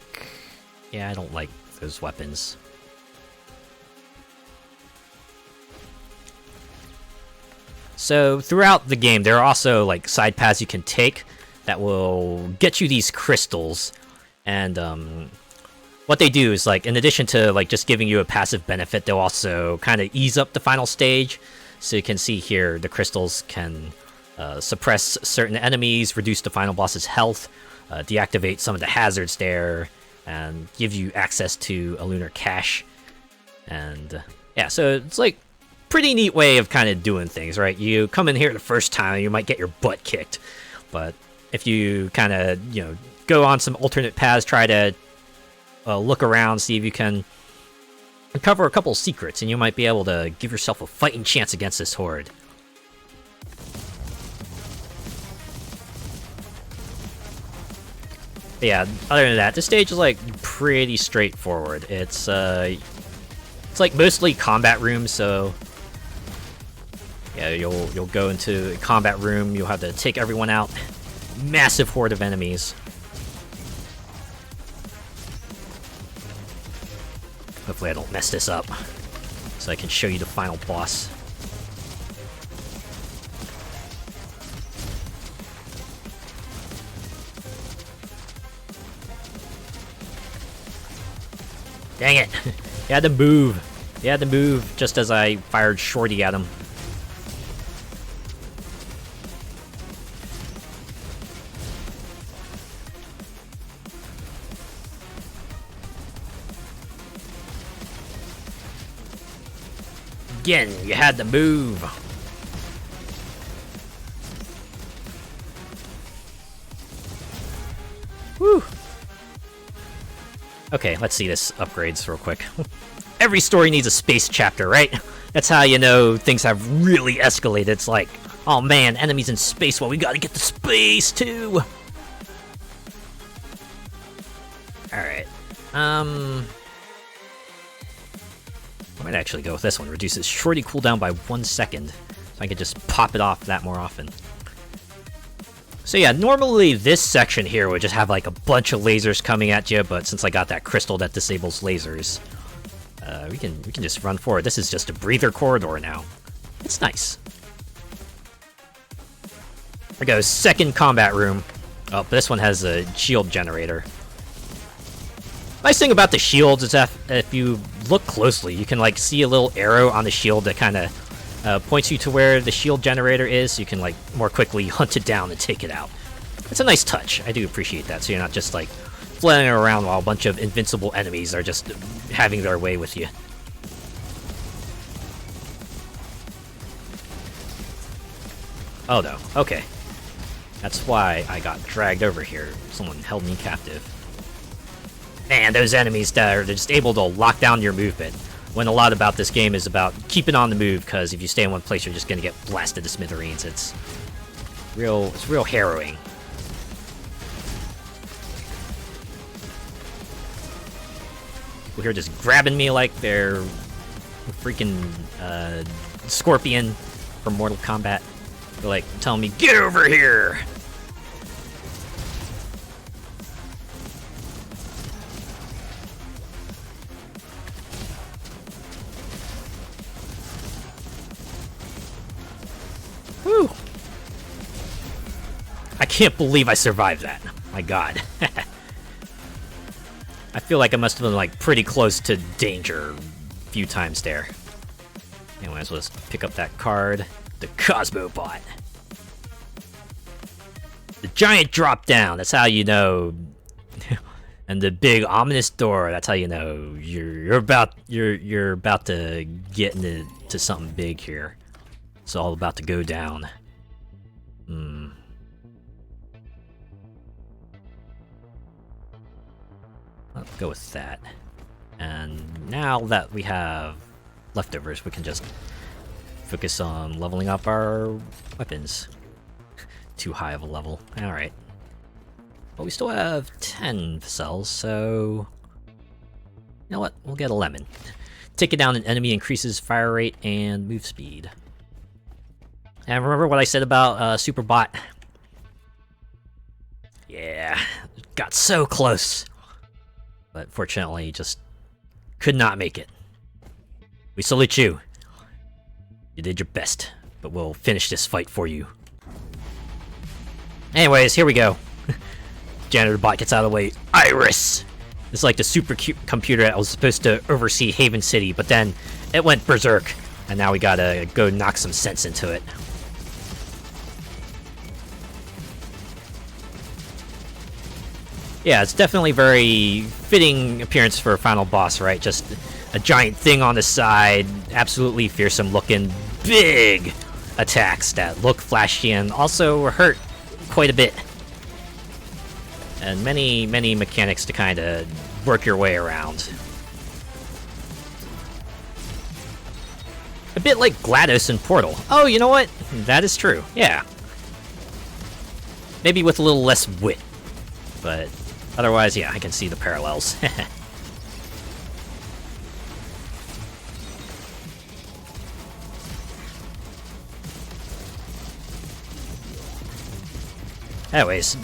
Yeah, I don't like those weapons. So throughout the game, there are also like side paths you can take that will get you these crystals, and what they do is, like, in addition to like just giving you a passive benefit, they'll also kind of ease up the final stage. So you can see here the crystals can suppress certain enemies, reduce the final boss's health, deactivate some of the hazards there, and give you access to a lunar cache. And yeah, so it's like pretty neat way of kind of doing things, right? You come in here the first time, you might get your butt kicked, but if you kind of, you know, go on some alternate paths, try to look around, see if you can uncover a couple secrets, and you might be able to give yourself a fighting chance against this horde. But yeah, other than that, this stage is like pretty straightforward. It's like mostly combat rooms, so yeah, you'll go into a combat room, you'll have to take everyone out. Massive horde of enemies. Hopefully I don't mess this up, so I can show you the final boss. Dang it! You had to move. You had to move just as I fired Shorty at him. Again, you had to move. Whew. Okay, let's see this upgrades real quick. Every story needs a space chapter, right? That's how you know things have really escalated. It's like, oh man, enemies in space, well we gotta get to space too! Alright. I might actually go with this one. Reduces Shorty cooldown by 1 second. So I can just pop it off that more often. So yeah, normally this section here would just have like a bunch of lasers coming at you, but since I got that crystal that disables lasers, we can just run forward. This is just a breather corridor now. It's nice. There goes second combat room. Oh, this one has a shield generator. Nice thing about the shields is that if you look closely, you can like see a little arrow on the shield that kind of points you to where the shield generator is, so you can like more quickly hunt it down and take it out. It's a nice touch. I do appreciate that, so you're not just like flailing around while a bunch of invincible enemies are just having their way with you. Oh no, okay. That's why I got dragged over here. Someone held me captive. Man, those enemies that are just able to lock down your movement. When a lot about this game is about keeping on the move, because if you stay in one place, you're just gonna get blasted to smithereens. It's real harrowing. People here just grabbing me like they're freaking Scorpion from Mortal Kombat. They're like telling me, "Get over here!" Whew. I can't believe I survived that. My god. I feel like I must have been like pretty close to danger a few times there. Anyways, let's pick up that card. The Cosmobot. The giant drop down, that's how you know. And the big ominous door, that's how you know you're about to get into something big here. It's all about to go down. Let's go with that. And now that we have leftovers, we can just focus on leveling up our weapons. Too high of a level. Alright. But we still have 10 cells, so... You know what? We'll get a lemon. Taking down an enemy increases fire rate and move speed. And remember what I said about Superbot? Yeah, got so close. But fortunately, just could not make it. We salute you. You did your best, but we'll finish this fight for you. Anyways, here we go. Janitor bot gets out of the way. Iris! It's like the supercomputer that was supposed to oversee Haven City, but then it went berserk, and now we gotta go knock some sense into it. Yeah, it's definitely very fitting appearance for a final boss, right? Just a giant thing on the side, absolutely fearsome looking, big attacks that look flashy and also hurt quite a bit. And many mechanics to kind of work your way around. A bit like GLaDOS in Portal. Oh, you know what? That is true, yeah. Maybe with a little less wit. But otherwise, yeah, I can see the parallels. Anyways,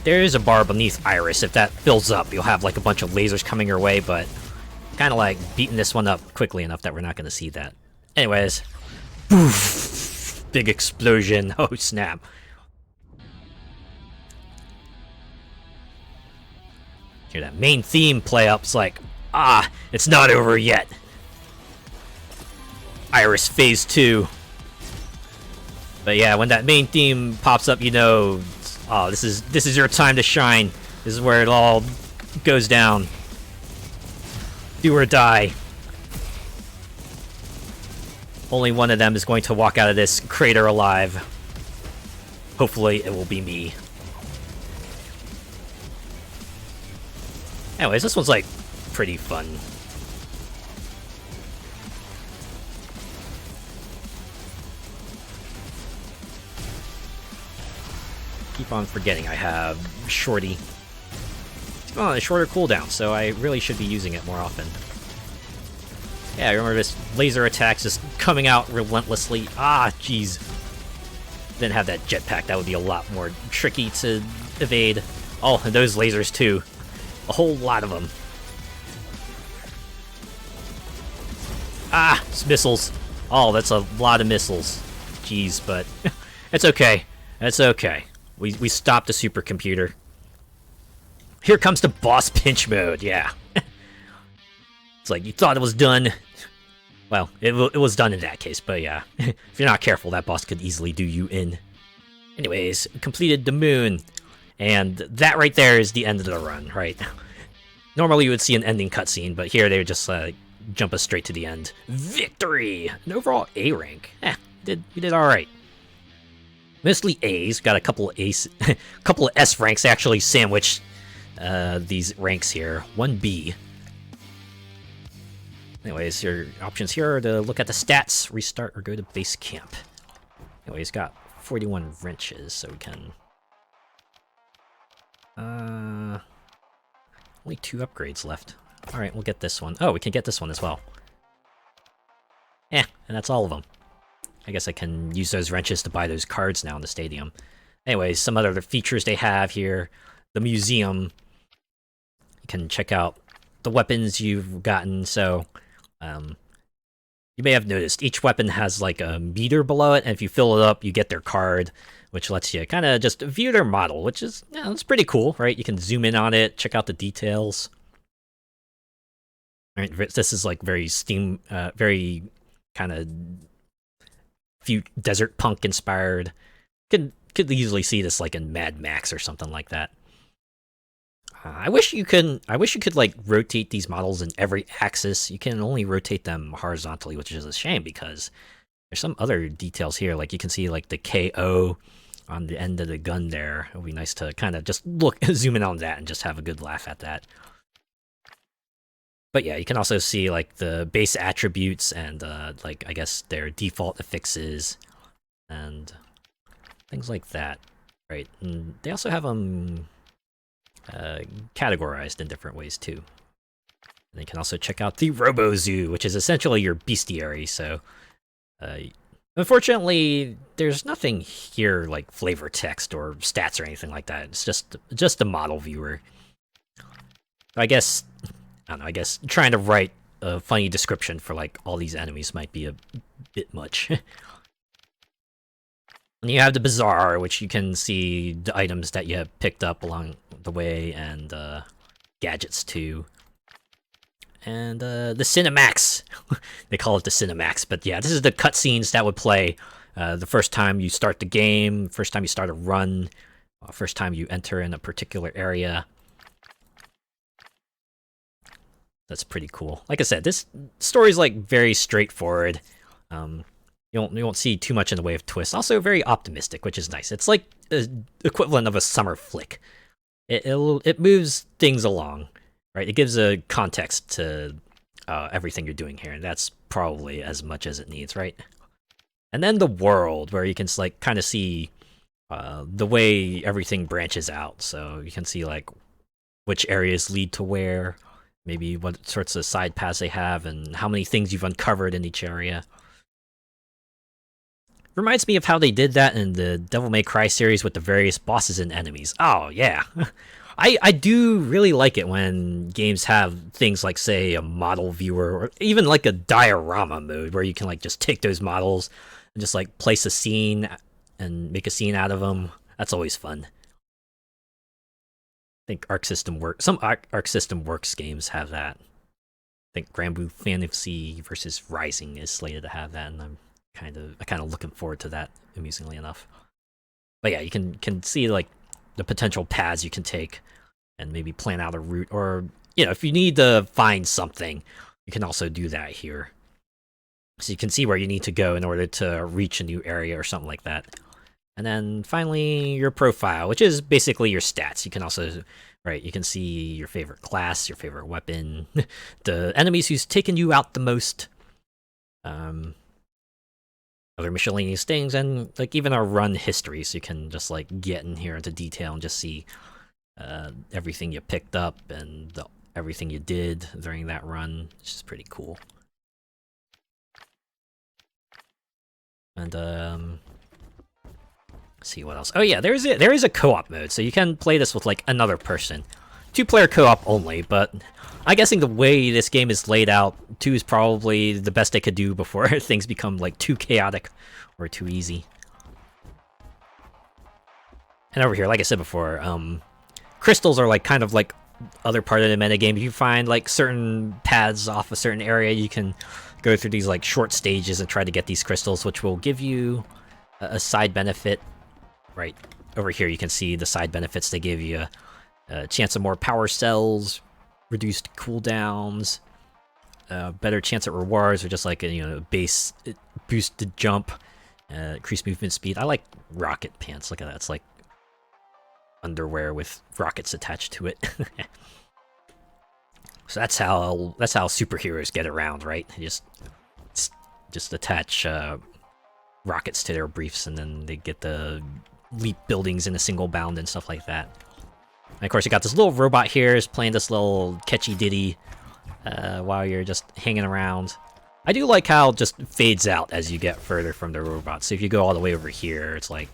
there is a bar beneath Iris. If that fills up, you'll have like a bunch of lasers coming your way, but kind of like beating this one up quickly enough that we're not going to see that. Anyways, poof, big explosion. Oh snap. Hear that main theme play up. It's like, ah, it's not over yet. Iris Phase 2. But yeah, when that main theme pops up, you know, oh, this is your time to shine. This is where it all goes down. Do or die. Only one of them is going to walk out of this crater alive. Hopefully, it will be me. Anyways, this one's like pretty fun. Keep on forgetting I have Shorty. It's on a shorter cooldown, so I really should be using it more often. Yeah, I remember this laser attacks just coming out relentlessly. Ah, jeez. Didn't have that jetpack. That would be a lot more tricky to evade. Oh, and those lasers too. A whole lot of them. Ah, it's missiles. Oh, that's a lot of missiles. Jeez, but it's okay. It's okay. We stopped the supercomputer. Here comes the boss pinch mode, yeah. It's like, you thought it was done. Well, it was done in that case, but yeah. If you're not careful, that boss could easily do you in. Anyways, completed the moon. And that right there is the end of the run, right? Normally you would see an ending cutscene, but here they would just jump us straight to the end. Victory! An overall A rank. We did alright. Mostly A's. Got a couple of A's, couple of S ranks actually sandwiched these ranks here. 1 B. Anyways, your options here are to look at the stats, restart, or go to base camp. Anyways, got 41 wrenches, so we can... only 2 upgrades left. Alright, we'll get this one. Oh, we can get this one as well. And that's all of them. I guess I can use those wrenches to buy those cards now in the stadium. Anyways, some other features they have here. The museum. You can check out the weapons you've gotten, so... you may have noticed each weapon has like a meter below it, and if you fill it up, you get their card, which lets you kind of just view their model, which is, it's pretty cool, right? You can zoom in on it, check out the details. Right, this is like very very kind of desert punk inspired. Could easily see this like in Mad Max or something like that. I wish you could like rotate these models in every axis. You can only rotate them horizontally, which is a shame because there's some other details here. Like you can see like the KO on the end of the gun there. It would be nice to kind of just zoom in on that and just have a good laugh at that. But yeah, you can also see like the base attributes and like I guess their default affixes and things like that, right? And they also have them categorized in different ways too. And you can also check out the Robo Zoo, which is essentially your bestiary. So, unfortunately, there's nothing here like flavor text or stats or anything like that. It's just a model viewer. I guess I don't know. I guess trying to write a funny description for like all these enemies might be a bit much. And you have the Bazaar, which you can see the items that you have picked up along the way, and gadgets too. And the Cinemax. They call it the Cinemax, but yeah, this is the cutscenes that would play the first time you start the game, first time you start a run, first time you enter in a particular area. That's pretty cool. Like I said, this story's like very straightforward. You won't see too much in the way of twists. Also very optimistic, which is nice. It's like the equivalent of a summer flick. It moves things along, right? It gives a context to everything you're doing here, and that's probably as much as it needs, right? And then the world, where you can like kind of see the way everything branches out. So you can see like which areas lead to where, maybe what sorts of side paths they have, and how many things you've uncovered in each area. Reminds me of how they did that in the Devil May Cry series with the various bosses and enemies. Oh, yeah. I do really like it when games have things like, say, a model viewer, or even like a diorama mode, where you can like just take those models and just like place a scene and make a scene out of them. That's always fun. I think some Arc System Works games have that. I think Granblue Fantasy versus Rising is slated to have that, and I'm kind of looking forward to that, amusingly enough. But yeah, you can see like the potential paths you can take, and maybe plan out a route, or if you need to find something, you can also do that here. So you can see where you need to go in order to reach a new area or something like that. And then finally, your profile, which is basically your stats. You can also, right, you can see your favorite class, your favorite weapon, the enemies who's taken you out the most, other miscellaneous things, and like even our run history, so you can just like get in here into detail and just see everything you picked up and everything you did during that run, which is pretty cool. And let's see what else. Oh yeah, there is a co-op mode, so you can play this with like another person. 2-player co-op only, but I'm guessing the way this game is laid out, 2 is probably the best they could do before things become like too chaotic or too easy. And over here, like I said before, crystals are like kind of like other part of the metagame. If you find like certain paths off a certain area, you can go through these like short stages and try to get these crystals, which will give you a side benefit. Right over here, you can see the side benefits they give you. A chance of more power cells, reduced cooldowns, better chance at rewards, or just like a base boosted jump, increased movement speed. I like rocket pants. Look at that. It's like underwear with rockets attached to it. So that's how superheroes get around, right? They just attach rockets to their briefs, and then they get the leap buildings in a single bound and stuff like that. And of course, you got this little robot here is playing this little catchy ditty while you're just hanging around. I do like how it just fades out as you get further from the robot. So if you go all the way over here, it's like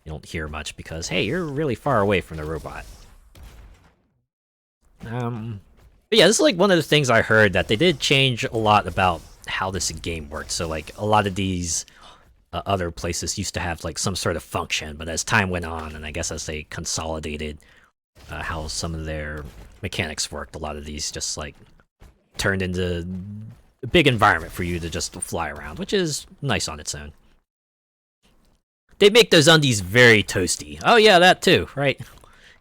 you don't hear much because, hey, you're really far away from the robot. But yeah, this is like one of the things I heard, that they did change a lot about how this game worked. So like a lot of these other places used to have like some sort of function, but as time went on, and I guess as they consolidated how some of their mechanics worked, a lot of these just like turned into a big environment for you to just fly around, which is nice on its own. They make those undies very toasty. Oh yeah, that too, right?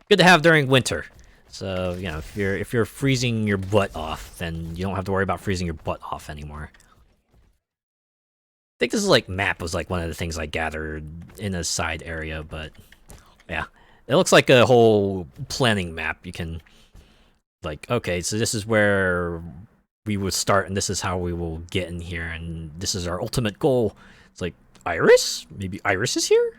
Good to have during winter. So, if you're freezing your butt off, then you don't have to worry about freezing your butt off anymore. I think this is like map was like one of the things I gathered in a side area, but yeah. It looks like a whole planning map. You can, like, okay, so this is where we would start, and this is how we will get in here, and this is our ultimate goal. It's like, Iris? Maybe Iris is here?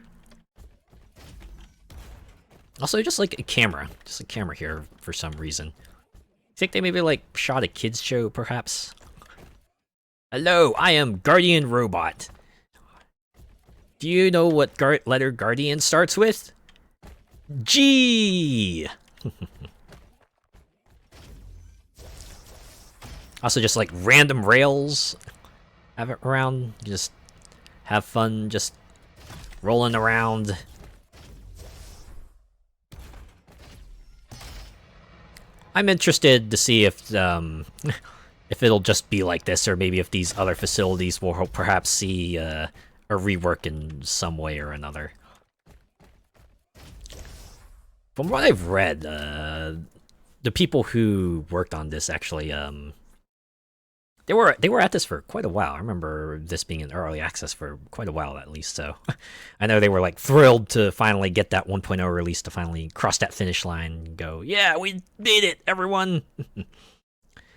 Also, just like a camera. Just a camera here for some reason. I think they maybe, like, shot a kid's show, perhaps? Hello, I am Guardian Robot. Do you know what letter Guardian starts with? G! Also, just like random rails. Have it around. You just have fun just rolling around. I'm interested to see if it'll just be like this, or maybe if these other facilities will perhaps see a rework in some way or another. From what I've read, the people who worked on this actually they were at this for quite a while. I remember this being in early access for quite a while at least. So I know they were like thrilled to finally get that 1.0 release, to finally cross that finish line and go, yeah, we made it, everyone.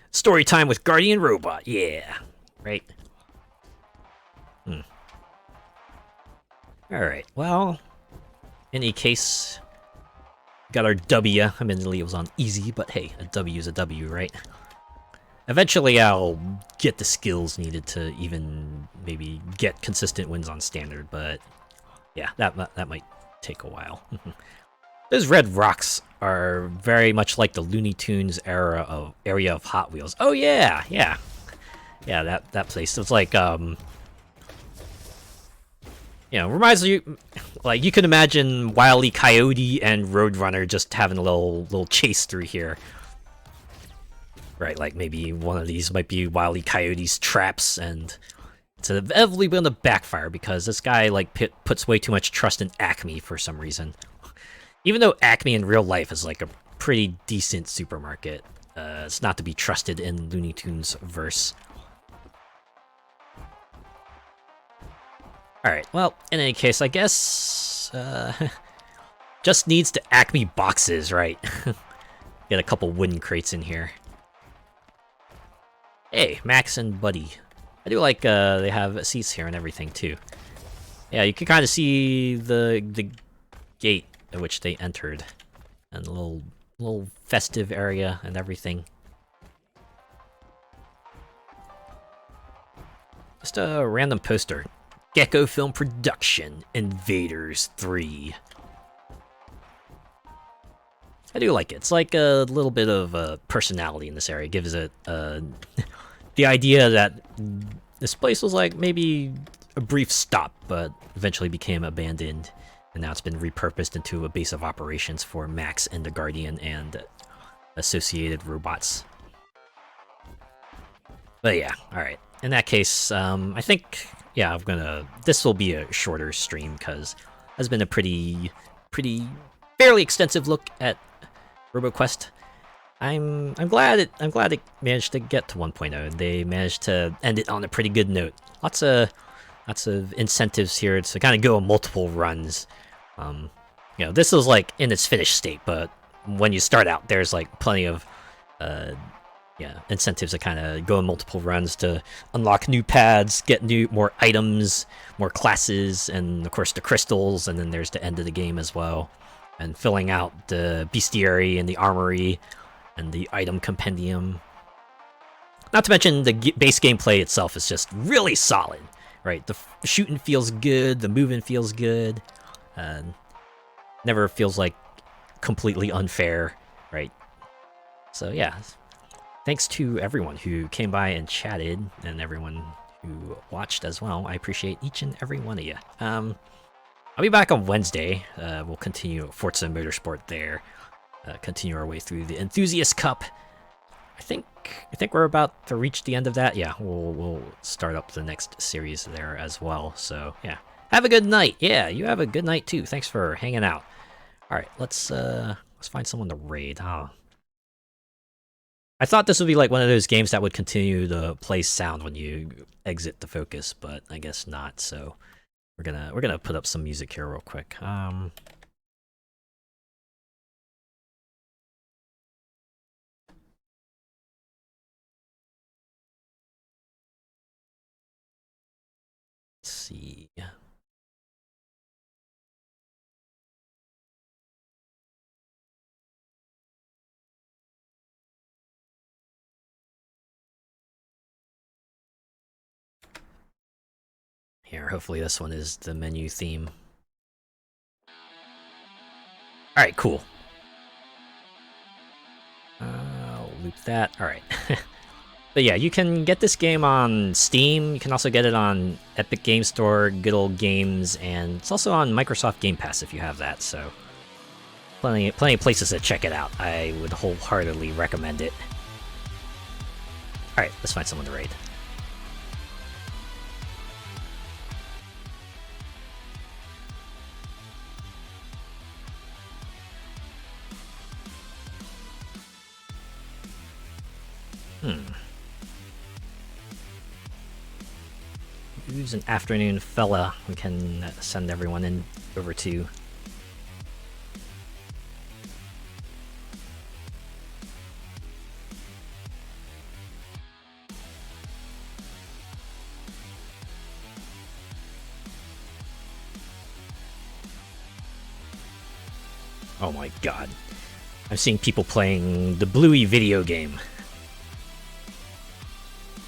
Story time with Guardian Robot, yeah, right. All right, well, in any case, got our W. Admittedly, it was on easy, but hey, a W is a W, right? Eventually, I'll get the skills needed to even maybe get consistent wins on standard, but yeah, that might take a while. Those red rocks are very much like the Looney Tunes area of Hot Wheels. Oh yeah, yeah, that place. It's like reminds you, like, you can imagine Wile E. Coyote and Roadrunner just having a little chase through here. Right, like maybe one of these might be Wile E. Coyote's traps, and it's inevitably going to backfire because this guy like puts way too much trust in Acme for some reason. Even though Acme in real life is like a pretty decent supermarket, it's not to be trusted in Looney Tunes verse. Alright, well, in any case, I guess just needs to Acme boxes, right? Get a couple wooden crates in here. Hey, Max and Buddy. I do like they have seats here and everything too. Yeah, you can kind of see the gate at which they entered, and the little festive area and everything. Just a random poster. Gecko Film Production, Invaders 3. I do like it. It's like a little bit of personality in this area. It gives it the idea that this place was like maybe a brief stop, but eventually became abandoned, and now it's been repurposed into a base of operations for Max and the Guardian and associated robots. But yeah, alright. In that case, I think, yeah, this will be a shorter stream, because has been a pretty fairly extensive look at Roboquest. I'm glad it managed to get to 1.0. They managed to end it on a pretty good note. Lots of incentives here to kind of go on multiple runs. This is like in its finished state, but when you start out, there's like plenty of incentives to kind of go on multiple runs to unlock new pads, get more items, more classes, and of course the crystals. And then there's the end of the game as well, and filling out the bestiary and the armory and the item compendium. Not to mention the base gameplay itself is just really solid, right? The shooting feels good, the moving feels good, never feels like completely unfair, right? So yeah, thanks to everyone who came by and chatted, and everyone who watched as well. I appreciate each and every one of you. I'll be back on Wednesday. We'll continue Forza Motorsport there. Continue our way through the Enthusiast Cup. I think we're about to reach the end of that. Yeah, we'll start up the next series there as well. So yeah, have a good night. Yeah, you have a good night too. Thanks for hanging out. All right, let's find someone to raid. Huh? I thought this would be like one of those games that would continue to play sound when you exit the focus, but I guess not. So we're gonna put up some music here real quick. Let's see. Here, hopefully this one is the menu theme. Alright, cool. I'll loop that. Alright. But yeah, you can get this game on Steam. You can also get it on Epic Game Store, Good Old Games, and it's also on Microsoft Game Pass if you have that, so plenty of places to check it out. I would wholeheartedly recommend it. Alright, let's find someone to raid. Who's an afternoon fella we can send everyone in over to? Oh my god. I'm seeing people playing the Bluey video game.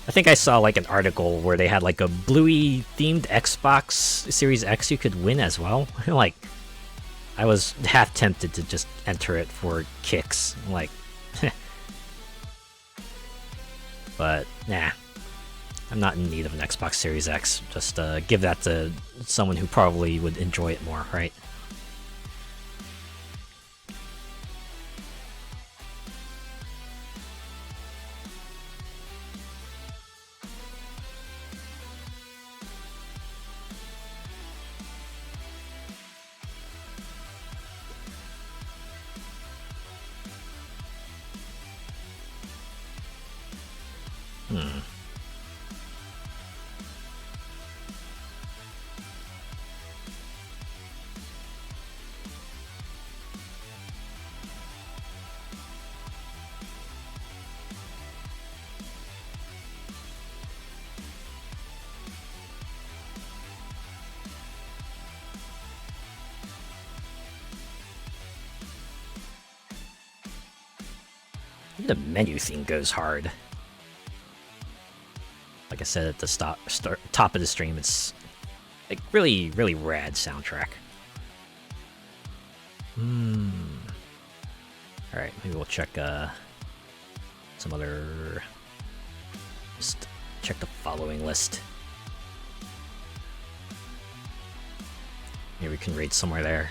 I think I saw like an article where they had like a Bluey themed Xbox Series X you could win as well. Like, I was half tempted to just enter it for kicks. Like, but nah. I'm not in need of an Xbox Series X. Just give that to someone who probably would enjoy it more, right? The menu theme goes hard. Like I said at the top of the stream, it's like really, really rad soundtrack. Alright, maybe we'll check some other... Just check the following list. Maybe we can raid somewhere there.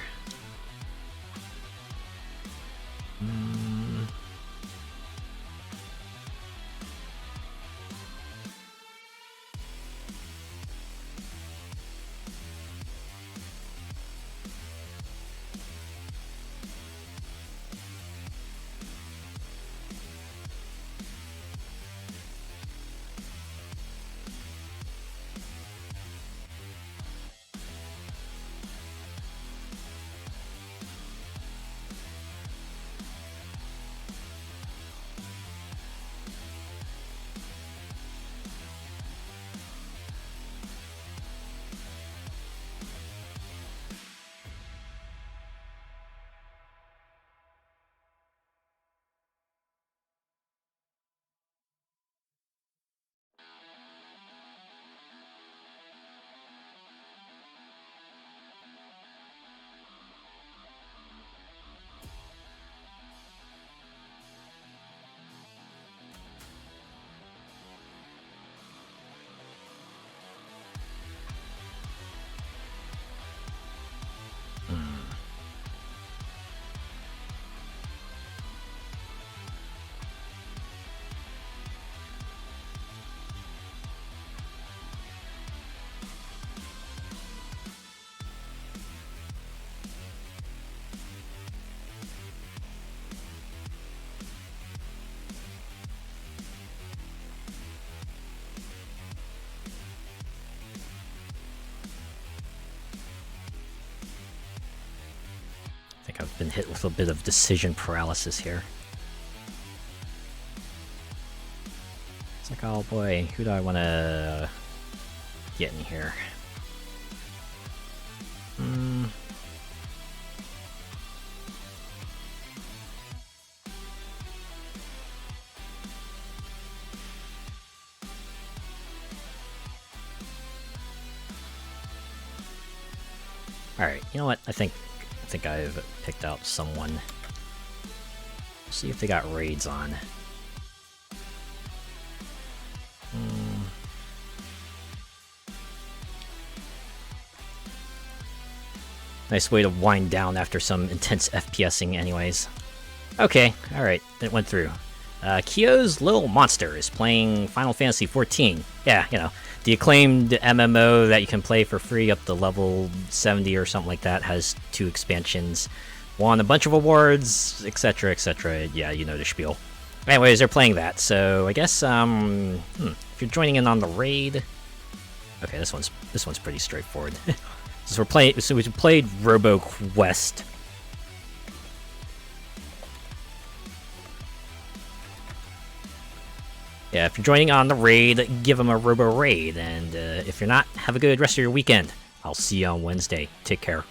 I think I've been hit with a bit of decision paralysis here. It's like, oh boy, who do I want to get in here? Alright, you know what? I think I've picked out someone. Let's see if they got raids on. Nice way to wind down after some intense FPSing anyways. Okay, alright, it went through. Kyo's Little Monster is playing Final Fantasy XIV. Yeah, you know, the acclaimed MMO that you can play for free up to level 70 or something like that, has 2 expansions, won a bunch of awards, etc, etc. Yeah, you know the spiel. Anyways, they're playing that, so I guess, if you're joining in on the raid, Okay, this one's pretty straightforward. So we played Roboquest. Yeah, if you're joining on the raid, give them a Robo raid, and if you're not, have a good rest of your weekend. I'll see you on Wednesday. Take care.